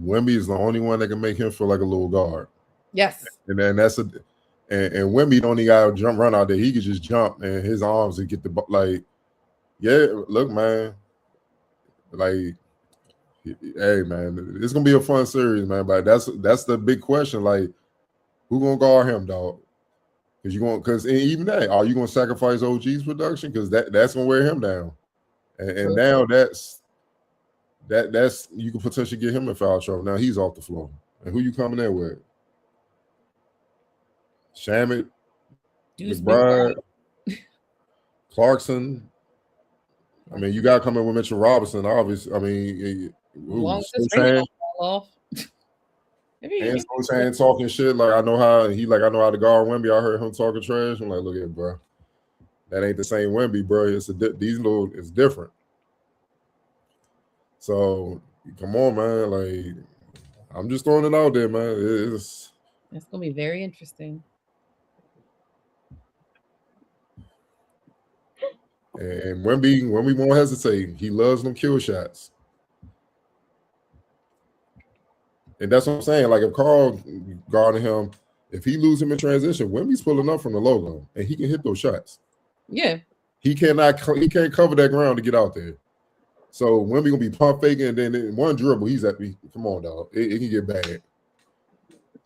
Wemby is the only one that can make him feel like a little guard. Yes. And then and Wemby don't even got to run out there. He could just jump and his arms and get the like. Yeah, look, man. Like. Hey man, it's gonna be a fun series, man. But that's the big question. Like, who gonna guard him, dog? Because even that, are you gonna sacrifice OG's production? Because that's gonna wear him down. And now that's you can potentially get him in foul trouble. Now he's off the floor. And who you coming there with? Shamet, McBride, Clarkson. I mean, you got to come in with Mitchell Robinson, obviously. I mean, and Sochan talking shit like I know how to guard Wemby. I heard him talking trash. I'm like, look at it, bro. That ain't the same Wemby, bro. It's different. So come on, man. Like I'm just throwing it out there, man. It's gonna be very interesting. And Wemby won't hesitate. He loves them kill shots. And that's what I'm saying. Like if Carl guarding him, if he lose him in transition, Wemby's pulling up from the logo and he can hit those shots. Yeah. He can't cover that ground to get out there. So Wemby gonna be pump faking, and then in one dribble, he's at me. Come on, dog. It can get bad.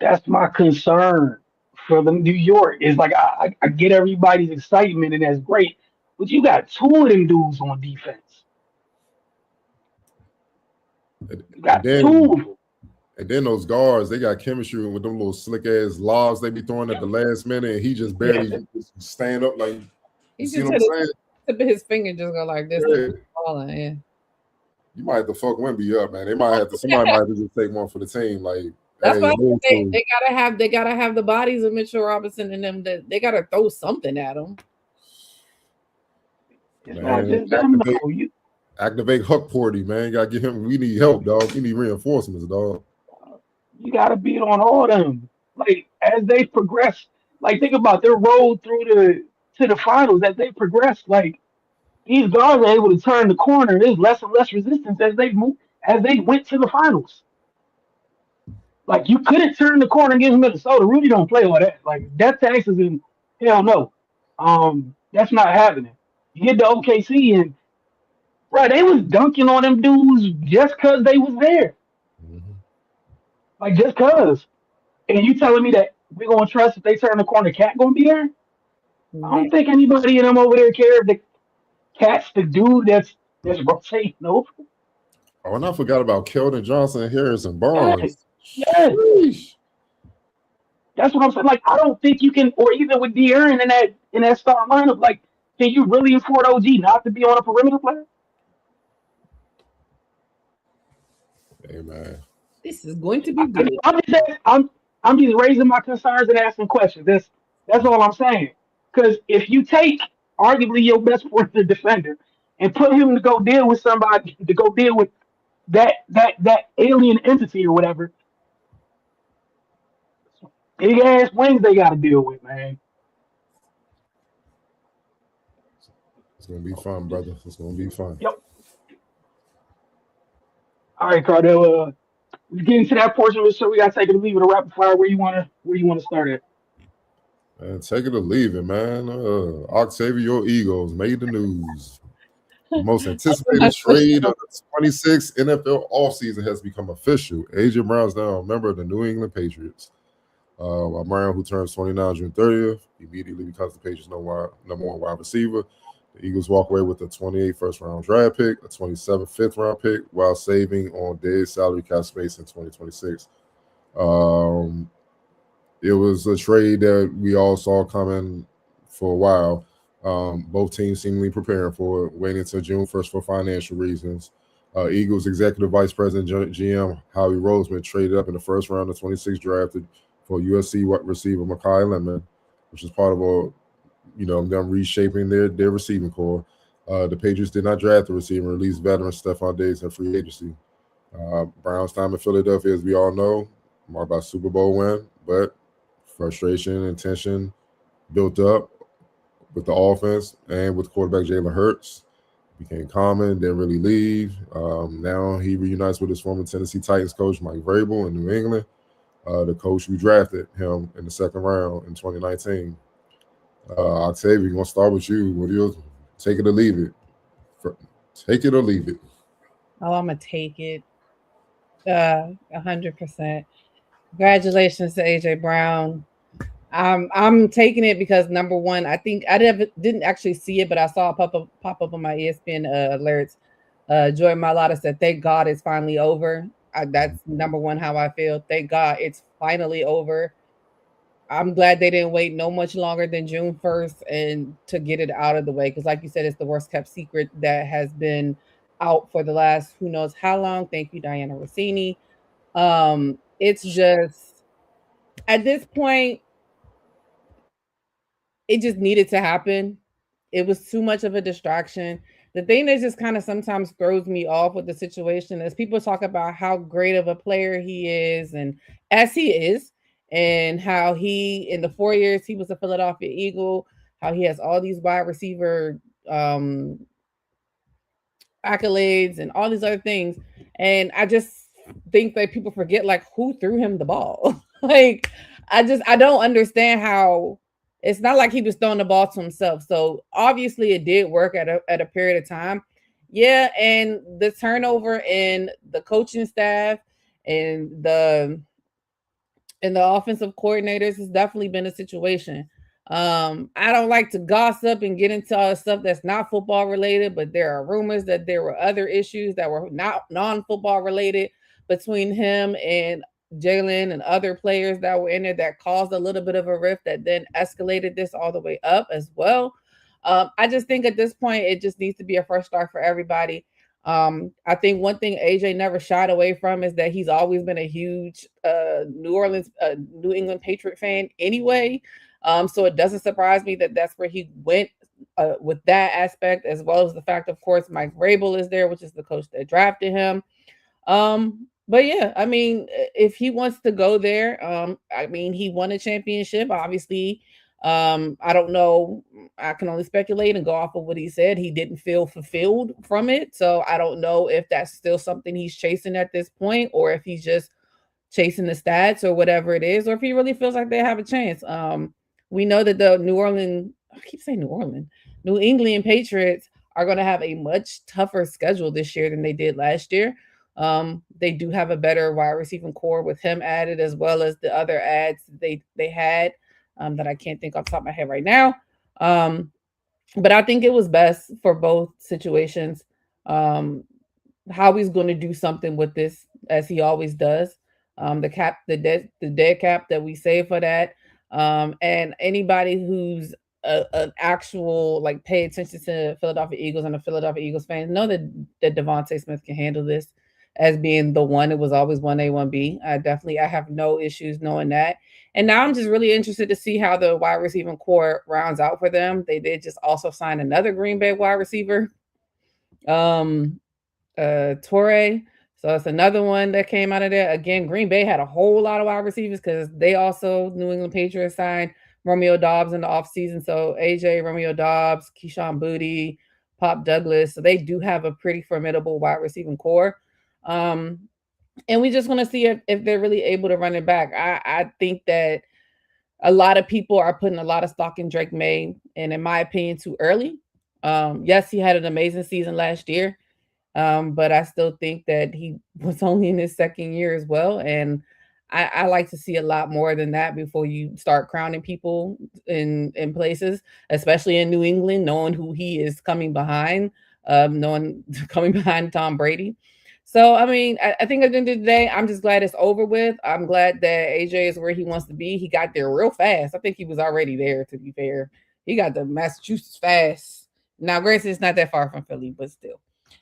That's my concern for the New York. Is like I get everybody's excitement and that's great, but you got two of them dudes on defense. You got two of them. And then those guards, they got chemistry with them little slick ass lobs they be throwing at the last minute, and he just barely stand up like. He see what I'm saying? Tip of his finger just go like this. Yeah. You might have to fuck Wemby up, man. Somebody might have to just take one for the team. Like that's why they gotta have the bodies of Mitchell Robinson and them. That they gotta throw something at them. Activate Huck Porty, man. You gotta get him. We need help, dog. We need reinforcements, dog. You gotta beat on all of them. Like as they progress, like think about their road to the finals. As they progress, like these guards are able to turn the corner. There's less and less resistance as they went to the finals. Like you couldn't turn the corner against Minnesota. Rudy don't play all that. Like death taxes and hell no. That's not happening. You get to OKC and right, they was dunking on them dudes just because they was there. Mm-hmm. Like just cause. And you telling me that we're gonna trust if they turn the corner, Cat gonna be there? Mm-hmm. I don't think anybody in them over there care if the Cat's the dude that's rotating over. Oh, and I forgot about Keldon Johnson, Harrison Barnes. Yes. That's what I'm saying. Like I don't think you can, or even with De'Aaron in that start lineup, like can you really afford OG not to be on a perimeter player? Hey man, this is going to be good. I'm just raising my concerns and asking questions. That's all I'm saying. Because if you take arguably your best perimeter defender and put him to go deal with somebody, to go deal with that alien entity or whatever, big ass wings they got to deal with, man. It's gonna be fun, brother. It's gonna be fun. Yep. All right, Cardell. We're getting to that portion of the show. We gotta take it or leave it, a rapid fire. Where you wanna start at? Man, take it or leave it, man. Octavio Eagles made the news. The most anticipated trade of the 26th NFL offseason has become official. A.J. Brown's now a member of the New England Patriots. While Brown, who turns 29 June 30th, immediately becomes the Patriots' number one wide receiver. The Eagles walk away with a 28th first-round draft pick, a 27th fifth-round pick, while saving on dead salary cap space in 2026. it was a trade that we all saw coming for a while. Both teams seemingly preparing for it, waiting until June 1st for financial reasons. Eagles Executive Vice President GM Howie Roseman traded up in the first round of 26 drafted for USC receiver Mekhi Lemon, which is part of them reshaping their receiving core. The Patriots did not draft the receiver, released veteran Stephon Diggs in free agency. Browns time in Philadelphia, as we all know, marked by Super Bowl win, but frustration and tension built up with the offense and with quarterback Jalen Hurts. Became common, didn't really leave. Now he reunites with his former Tennessee Titans coach, Mike Vrabel, in New England, the coach who drafted him in the second round in 2019. Octavia, we're going to start with you. What do you take it or leave it? Take it or leave it? Oh, I'm going to take it. 100%. Congratulations to AJ Brown. I'm taking it because, number one, I think I didn't actually see it, but I saw it pop up on my ESPN alerts. Joy Mailata said, "Thank God it's finally over." That's number one how I feel. Thank God it's finally over. I'm glad they didn't wait no much longer than June 1st and to get it out of the way, because, like you said, it's the worst kept secret that has been out for the last who knows how long. Thank you, Diana Rossini. It's just, at this point, it just needed to happen. It was too much of a distraction. The thing that just kind of sometimes throws me off with the situation is people talk about how great of a player he is, and as he is, and how he, in the 4 years he was a Philadelphia Eagle, how he has all these wide receiver accolades and all these other things. And I just think that people forget, like, who threw him the ball. Like, I don't understand how. It's not like he was throwing the ball to himself. So obviously it did work at a period of time. Yeah, and the turnover in the coaching staff and the offensive coordinators has definitely been a situation. I don't like to gossip and get into all stuff that's not football related, but there are rumors that there were other issues that were not non-football related between him and Jalen and other players that were in there that caused a little bit of a rift that then escalated this all the way up as well. I just think at this point, it just needs to be a fresh start for everybody. I think one thing AJ never shied away from is that he's always been a huge New England Patriot fan anyway. So it doesn't surprise me that that's where he went with that aspect, as well as the fact, of course, Mike Vrabel is there, which is the coach that drafted him. But yeah, I mean, if he wants to go there, I mean, he won a championship, obviously. I don't know. I can only speculate and go off of what he said. He didn't feel fulfilled from it. So I don't know if that's still something he's chasing at this point, or if he's just chasing the stats or whatever it is, or if he really feels like they have a chance. We know that the New England Patriots are going to have a much tougher schedule this year than they did last year. They do have a better wide receiving core with him added, as well as the other ads they had that I can't think off the top of my head right now. But I think it was best for both situations. Howie's going to do something with this, as he always does. The dead cap that we save for that. And anybody who's an actual, like, pay attention to Philadelphia Eagles and the Philadelphia Eagles fans know that Devontae Smith can handle this as being the one. It was always 1A, 1B. I have no issues knowing that. And now I'm just really interested to see how the wide receiving core rounds out for them. They did just also sign another Green Bay wide receiver, Torre. So it's another one that came out of there. Again, Green Bay had a whole lot of wide receivers because they also, New England Patriots, signed Romeo Doubs in the offseason. So AJ, Romeo Doubs, Keyshawn Boutte, Pop Douglas. So they do have a pretty formidable wide receiving core. And we just want to see if they're really able to run it back. I think that a lot of people are putting a lot of stock in Drake May, and in my opinion, too early. Yes, he had an amazing season last year, but I still think that he was only in his second year as well. And I like to see a lot more than that before you start crowning people in places, especially in New England, knowing who he is coming behind, coming behind Tom Brady. So, I mean, I think at the end of the day, I'm just glad it's over with. I'm glad that AJ is where he wants to be. He got there real fast. I think he was already there, to be fair. He got to Massachusetts fast. Now, granted, it's not that far from Philly, but still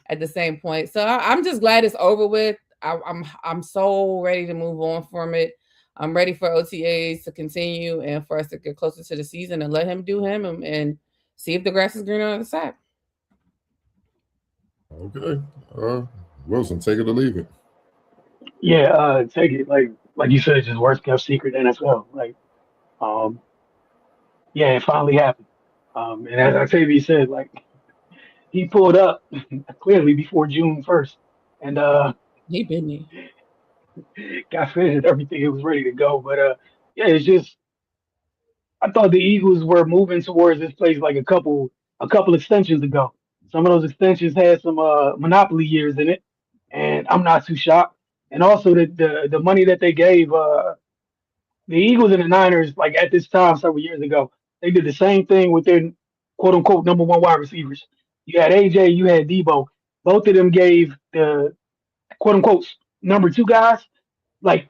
at the same point. So I'm just glad it's over with. I'm so ready to move on from it. I'm ready for OTAs to continue and for us to get closer to the season and let him do him and see if the grass is greener on the other side. Okay. Wilson, take it or leave it. Yeah, take it. Like you said, it's just worst kept secret in NFL. Um, yeah, it finally happened. And as Octavia said, he pulled up clearly before June 1st, and He been there. got fitted everything. It was ready to go. But yeah, it's just I thought the Eagles were moving towards this place like a couple extensions ago. Some of those extensions had some monopoly years in it, and I'm not too shocked. And also the money that they gave the Eagles and the Niners, like at this time several years ago, they did the same thing with their quote unquote number one wide receivers. You had AJ, you had Debo. Both of them gave the quote unquote number two guys like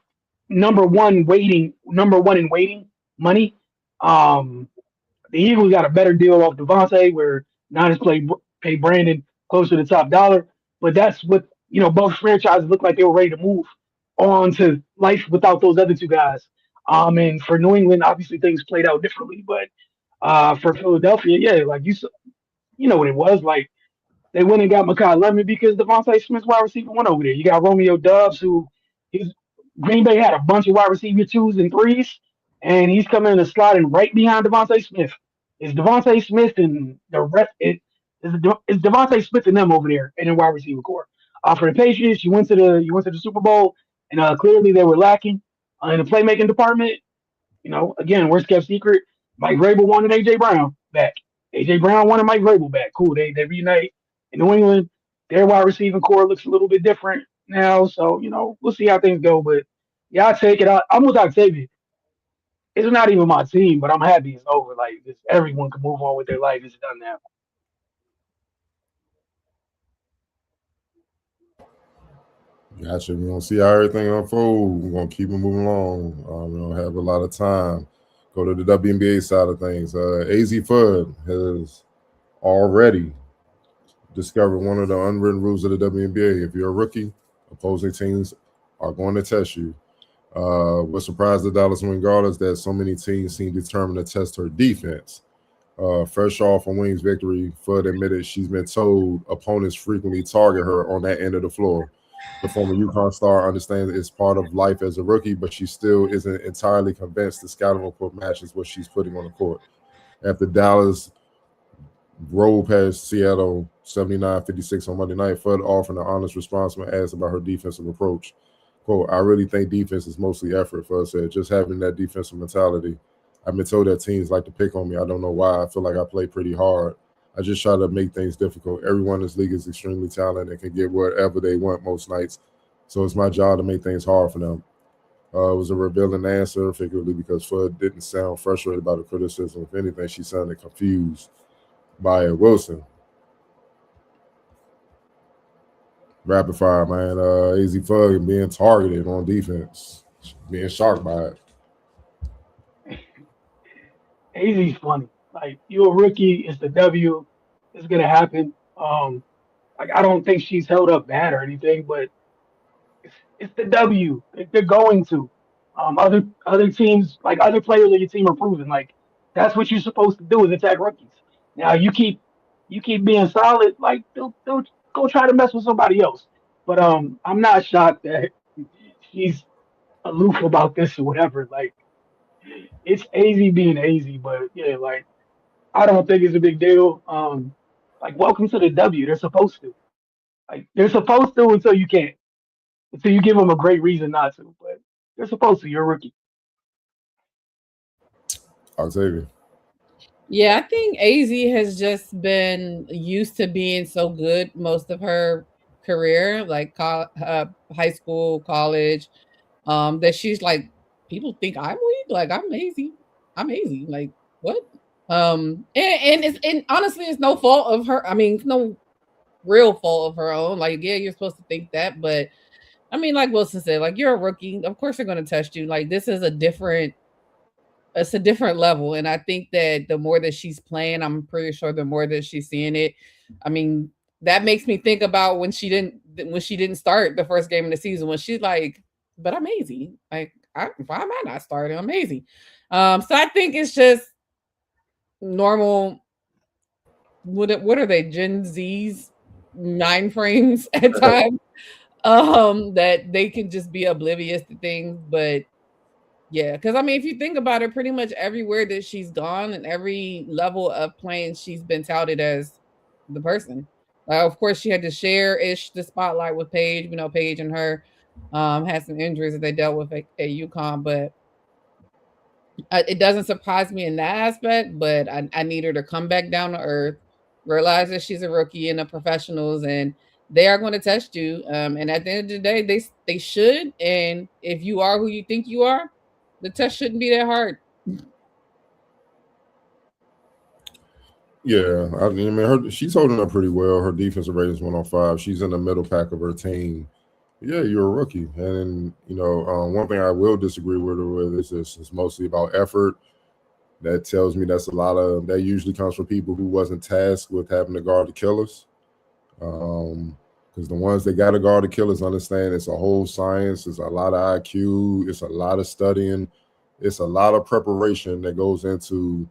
number one in waiting money. Um, the Eagles got a better deal off Devontae, where Niners pay Brandon close to the top dollar. But that's what both franchises looked like they were ready to move on to life without those other two guys. And for New England, obviously things played out differently. But for Philadelphia, yeah, like you know what it was like. They went and got Mekhi Lemon because Devontae Smith's wide receiver one over there. You got Romeo Dubs, who his Green Bay had a bunch of wide receiver twos and threes, and he's coming in and sliding right behind Devontae Smith. It's Devontae Smith and the rest. It's Devontae Smith and them over there in the wide receiver core. For the Patriots, you went to the Super Bowl, and clearly they were lacking in the playmaking department. Again, worst kept secret. Mike Vrabel wanted AJ Brown back. AJ Brown wanted Mike Vrabel back. Cool. They reunite in New England. Their wide receiving core looks a little bit different now, so we'll see how things go. But yeah, I take it out. I'm with Octavia. It's not even my team, but I'm happy it's over. Like everyone can move on with their life. It's done now. Gotcha. We're gonna see how everything unfolds. We're gonna keep it moving along. We don't have a lot of time. Go to the WNBA side of things. AZ Fudd has already discovered one of the unwritten rules of the WNBA. If you're a rookie, opposing teams are going to test you. What surprised the Dallas Wingard is that so many teams seem determined to test her defense. Fresh off a Wings victory, Fudd admitted she's been told opponents frequently target her on that end of the floor. The former UConn star understands it's part of life as a rookie, but she still isn't entirely convinced the scouting report matches what she's putting on the court. After Dallas rolled past Seattle 79-56 on Monday night, Fudd offered an honest response when asked about her defensive approach. Quote, I really think defense is mostly effort, Fudd said. Just having that defensive mentality. I've been told that teams like to pick on me. I don't know why. I feel like I play pretty hard. I just try to make things difficult. Everyone in this league is extremely talented and can get whatever they want most nights. So it's my job to make things hard for them. It was a revealing answer, figuratively, because Fudd didn't sound frustrated by the criticism. If anything, she sounded confused by it. Wilson. Rapid fire, man. AZ Fudd being targeted on defense. Being shocked by it. AZ's funny. Like you're a rookie, it's the W. It's gonna happen. I don't think she's held up bad or anything, but it's the W. They're going to. Other teams, like other players of your team, are proving like that's what you're supposed to do is attack rookies. Now you keep being solid, like they'll go try to mess with somebody else. But I'm not shocked that she's aloof about this or whatever. Like it's AZ being AZ, but yeah, like I don't think it's a big deal. Like welcome to the W. They're supposed to. Like they're supposed to until you can't. Until you give them a great reason not to. But they're supposed to. You're a rookie. Octavia. Yeah, I think AZ has just been used to being so good most of her career, like high school, college, that she's like, people think I'm weak, like I'm lazy, like what? And honestly, it's no fault of her. I mean, no real fault of her own. Like, yeah, you're supposed to think that, but I mean, like Wilson said, like you're a rookie. Of course, they're going to test you. Like this is it's a different level, and I think that the more that she's playing, I'm pretty sure the more that she's seeing it. I mean, that makes me think about when she didn't start the first game of the season when she's like, but I'm amazing. Like, why am I not starting? I'm amazing. So I think it's just normal. What are they? Gen Z's mind frames at times. That they can just be oblivious to things, but yeah, because I mean, if you think about it, pretty much everywhere that she's gone and every level of playing, she's been touted as the person. Of course, she had to share the spotlight with Paige. You know, Paige and her had some injuries that they dealt with at UConn, but it doesn't surprise me in that aspect. But I need her to come back down to earth, realize that she's a rookie in the professionals, and they are going to test you. And at the end of the day, they should. And if you are who you think you are, the test shouldn't be that hard. Yeah, I mean, she's holding up pretty well. Her defensive rating is 105. She's in the middle pack of her team. Yeah, you're a rookie, and one thing I will disagree with her with is this is mostly about effort. That tells me that's a lot of that usually comes from people who wasn't tasked with having to guard the killers. Because the ones that got to guard the killers understand it's a whole science. It's a lot of IQ. It's a lot of studying. It's a lot of preparation that goes into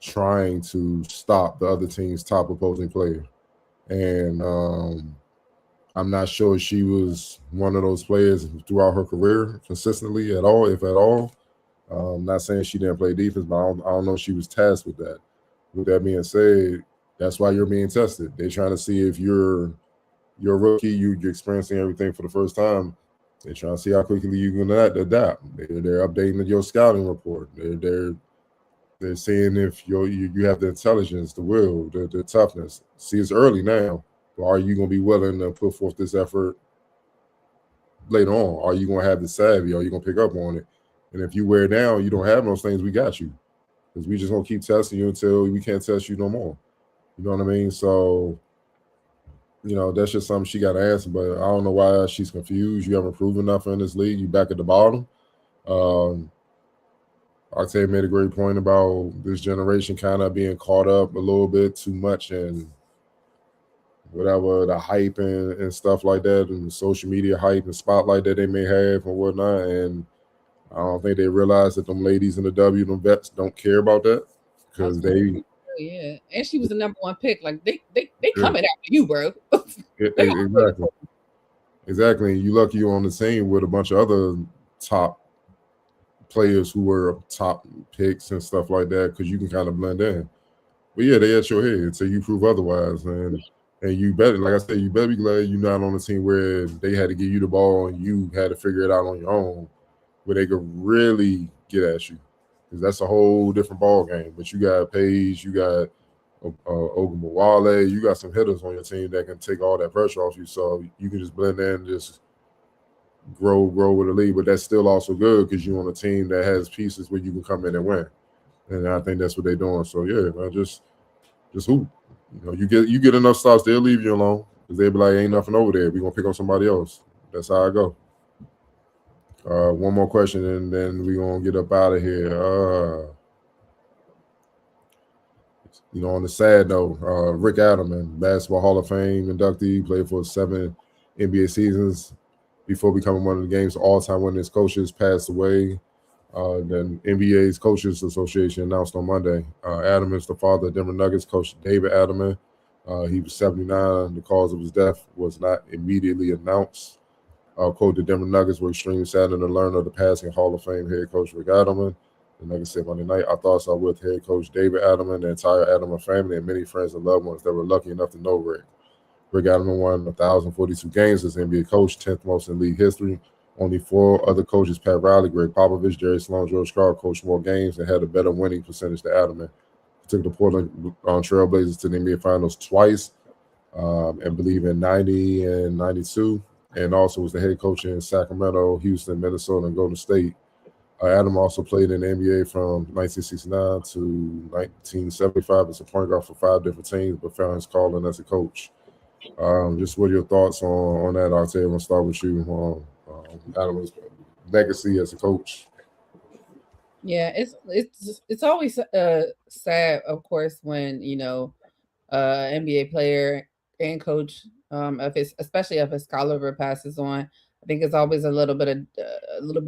trying to stop the other team's top opposing player. And I'm not sure she was one of those players throughout her career consistently at all, if at all. I'm not saying she didn't play defense, but I don't know if she was tasked with that. With that being said, that's why you're being tested. They're trying to see if you're a rookie, you're experiencing everything for the first time. They're trying to see how quickly you're going to adapt. They're updating your scouting report. They're seeing if you have the intelligence, the will, the toughness. See, it's early now, but are you going to be willing to put forth this effort later on? Are you going to have the savvy? Are you going to pick up on it? And if you wear down, you don't have those things, we got you. Because we just going to keep testing you until we can't test you no more. You know what I mean? So, that's just something she got to answer. But I don't know why she's confused. You haven't proven nothing in this league. You back at the bottom. Octave made a great point about this generation kind of being caught up a little bit too much in whatever the hype and stuff like that, and the social media hype and spotlight that they may have and whatnot. And I don't think they realize that them ladies in the W, them vets, don't care about that because they. Yeah, and she was the number one pick. Like they coming after you, bro. Exactly. You lucky you're on the team with a bunch of other top players who were top picks and stuff like that because you can kind of blend in. But yeah, they at your head until you prove otherwise, and you better, like I said, you better be glad you're not on a team where they had to give you the ball and you had to figure it out on your own, where they could really get at you, because that's a whole different ball game. But you got Paige, you got Ogunbowale, you got some hitters on your team that can take all that pressure off you, so you can just blend in and just grow with the lead. But that's still also good because you're on a team that has pieces where you can come in and win. And I think that's what they're doing. So yeah, man, just hoop. You get enough stops, they'll leave you alone because they'll be like, ain't nothing over there. We're gonna pick up somebody else. That's how I go. One more question and then we're gonna get up out of here. On the sad note, Rick Adelman, Basketball Hall of Fame inductee, played for 7 NBA seasons before becoming one of the game's all-time winningest coaches, passed away. Then NBA's Coaches Association announced on Monday. Adelman is the father of Denver Nuggets coach David Adelman. He was 79. The cause of his death was not immediately announced. Quote, the Denver Nuggets were extremely saddened to learn of the passing Hall of Fame head coach Rick Adelman. The Nuggets said Monday night, our thoughts are with head coach David Adelman, the entire Adelman family, and many friends and loved ones that were lucky enough to know Rick. Rick Adelman won 1,042 games as NBA coach, 10th most in league history. Only 4 other coaches, Pat Riley, Greg Popovich, Jerry Sloan, George Karl, coached more games and had a better winning percentage than Adelman. He took the Portland Trail Blazers to the NBA Finals twice, and believe in 90 and 92, and also was the head coach in Sacramento, Houston, Minnesota, and Golden State. Adelman also played in the NBA from 1969 to 1975 as a point guard for 5 different teams, but found his calling as a coach. Just what are your thoughts on that? I'll tell you, I'm gonna start with you. Adam's legacy as a coach. Yeah, it's always sad, of course, when NBA player and coach, if it's especially if his caliber passes on. I think it's always a little bit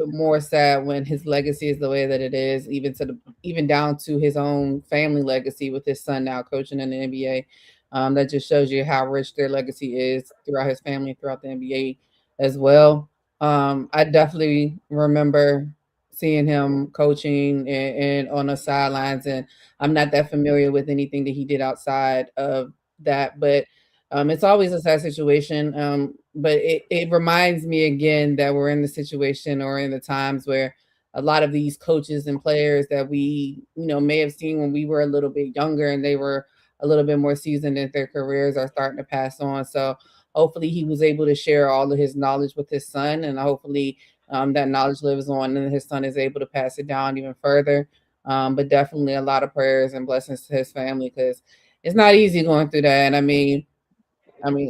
more sad when his legacy is the way that it is, even down to his own family legacy with his son now coaching in the NBA. That just shows you how rich their legacy is throughout his family, throughout the NBA as well. I definitely remember seeing him coaching and on the sidelines, and I'm not that familiar with anything that he did outside of that, but it's always a sad situation. But it reminds me again that we're in the situation or in the times where a lot of these coaches and players that we, may have seen when we were a little bit younger and they were a little bit more seasoned in their careers are starting to pass on. So hopefully he was able to share all of his knowledge with his son, and hopefully that knowledge lives on and his son is able to pass it down even further. But definitely a lot of prayers and blessings to his family because it's not easy going through that. And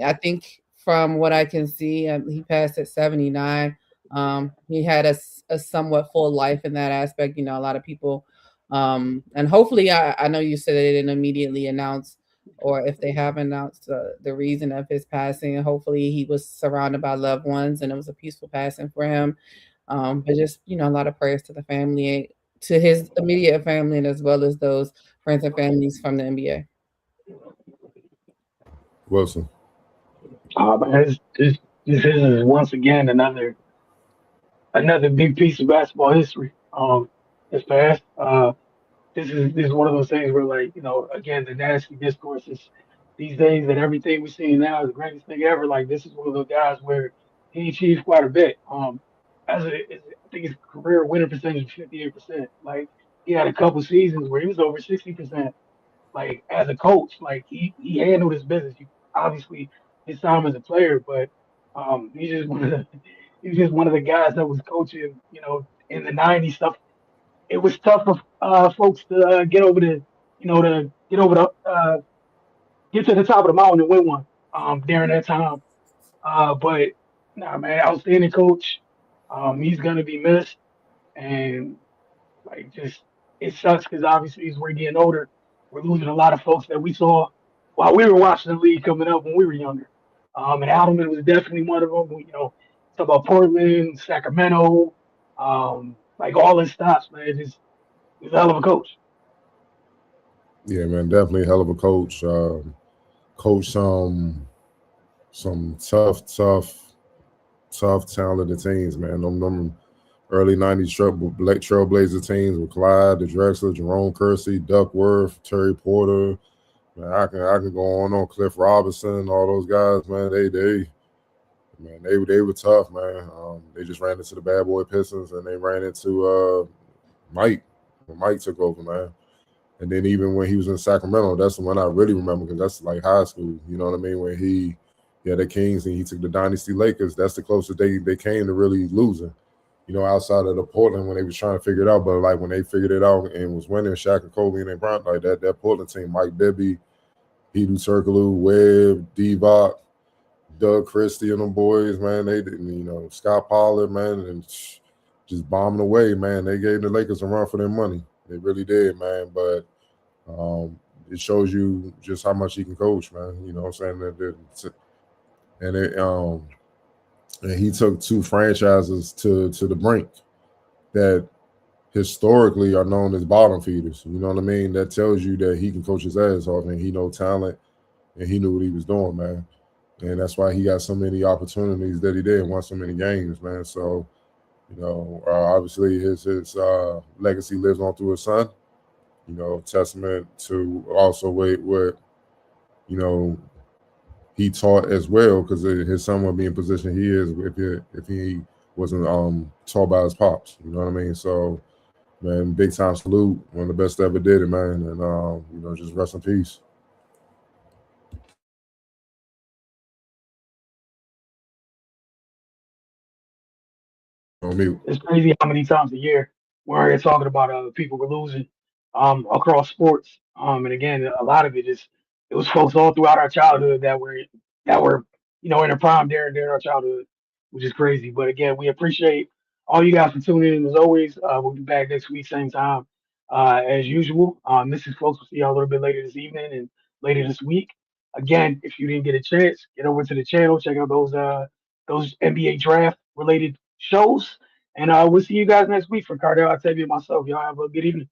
I think from what I can see, he passed at 79. He had a somewhat full life in that aspect. A lot of people, and hopefully, I know you said they didn't immediately announce, or if they have announced the reason of his passing. Hopefully, he was surrounded by loved ones and it was a peaceful passing for him. But just a lot of prayers to the family, to his immediate family, and as well as those friends and families from the NBA. Wilson. Man, this is once again another big piece of basketball history. This past. This is one of those things where, like, again, the nasty discourse is these days that everything we're seeing now is the greatest thing ever. Like, this is one of those guys where he achieved quite a bit. I think his career winning percentage is 58%. Like, he had a couple seasons where he was over 60%. Like, as a coach, like he handled his business. Obviously his time as a player, but he's just one of the he's just one of the guys that was coaching, in the '90s stuff. It was tough for folks to to get to the top of the mountain and win one during that time. But nah, man, outstanding coach. He's gonna be missed, and like, just it sucks because obviously as we're getting older, we're losing a lot of folks that we saw while we were watching the league coming up when we were younger. And Adelman was definitely one of them. Talk about Portland, Sacramento, like all his stops, man. Just he's a hell of a coach. Yeah, man, definitely a hell of a coach. Coach some tough, talented teams, man. Them early '90s Black Trailblazer teams with Clyde, the Drexler, Jerome Kersey, Duckworth, Terry Porter. Man, I can go on. Cliff Robinson, all those guys, man. They were tough, man. They just ran into the bad boy Pistons, and they ran into Mike. When Mike took over, man. And then even when he was in Sacramento, that's the one I really remember because that's like high school. You know what I mean? When he had the Kings and he took the Dynasty Lakers, that's the closest they came to really losing. Outside of the Portland when they was trying to figure it out. But like when they figured it out and was winning, Shaq and Kobe and Bron, like that Portland team, Mike Bibby, Hedo Turkoglu, Webb, Divac, Doug Christie and them boys, man, they didn't, Scott Pollard, man, and just bombing away, man. They gave the Lakers a run for their money. They really did, man. But it shows you just how much he can coach, man. You know what I'm saying? And he took two franchises to the brink that historically are known as bottom feeders. You know what I mean? That tells you that he can coach his ass off and he know talent and he knew what he was doing, man. And that's why he got so many opportunities that he did and won so many games, man. So, obviously his legacy lives on through his son. Testament to also what he taught as well, because his son would be in position he is if he wasn't taught by his pops. You know what I mean? So, man, big time salute. One of the best ever did it, man. And just rest in peace. On mute. It's crazy how many times a year we're here talking about people we're losing across sports. And again, a lot of it was folks all throughout our childhood that were that were, in the prime during our childhood, which is crazy. But again, we appreciate all you guys for tuning in as always. We'll be back next week, same time, as usual. This is folks. We'll see y'all a little bit later this evening and later this week. Again, if you didn't get a chance, get over to the channel, check out those NBA draft related shows. And we'll see you guys next week. For Cardell, Octavia, and myself, y'all have a good evening.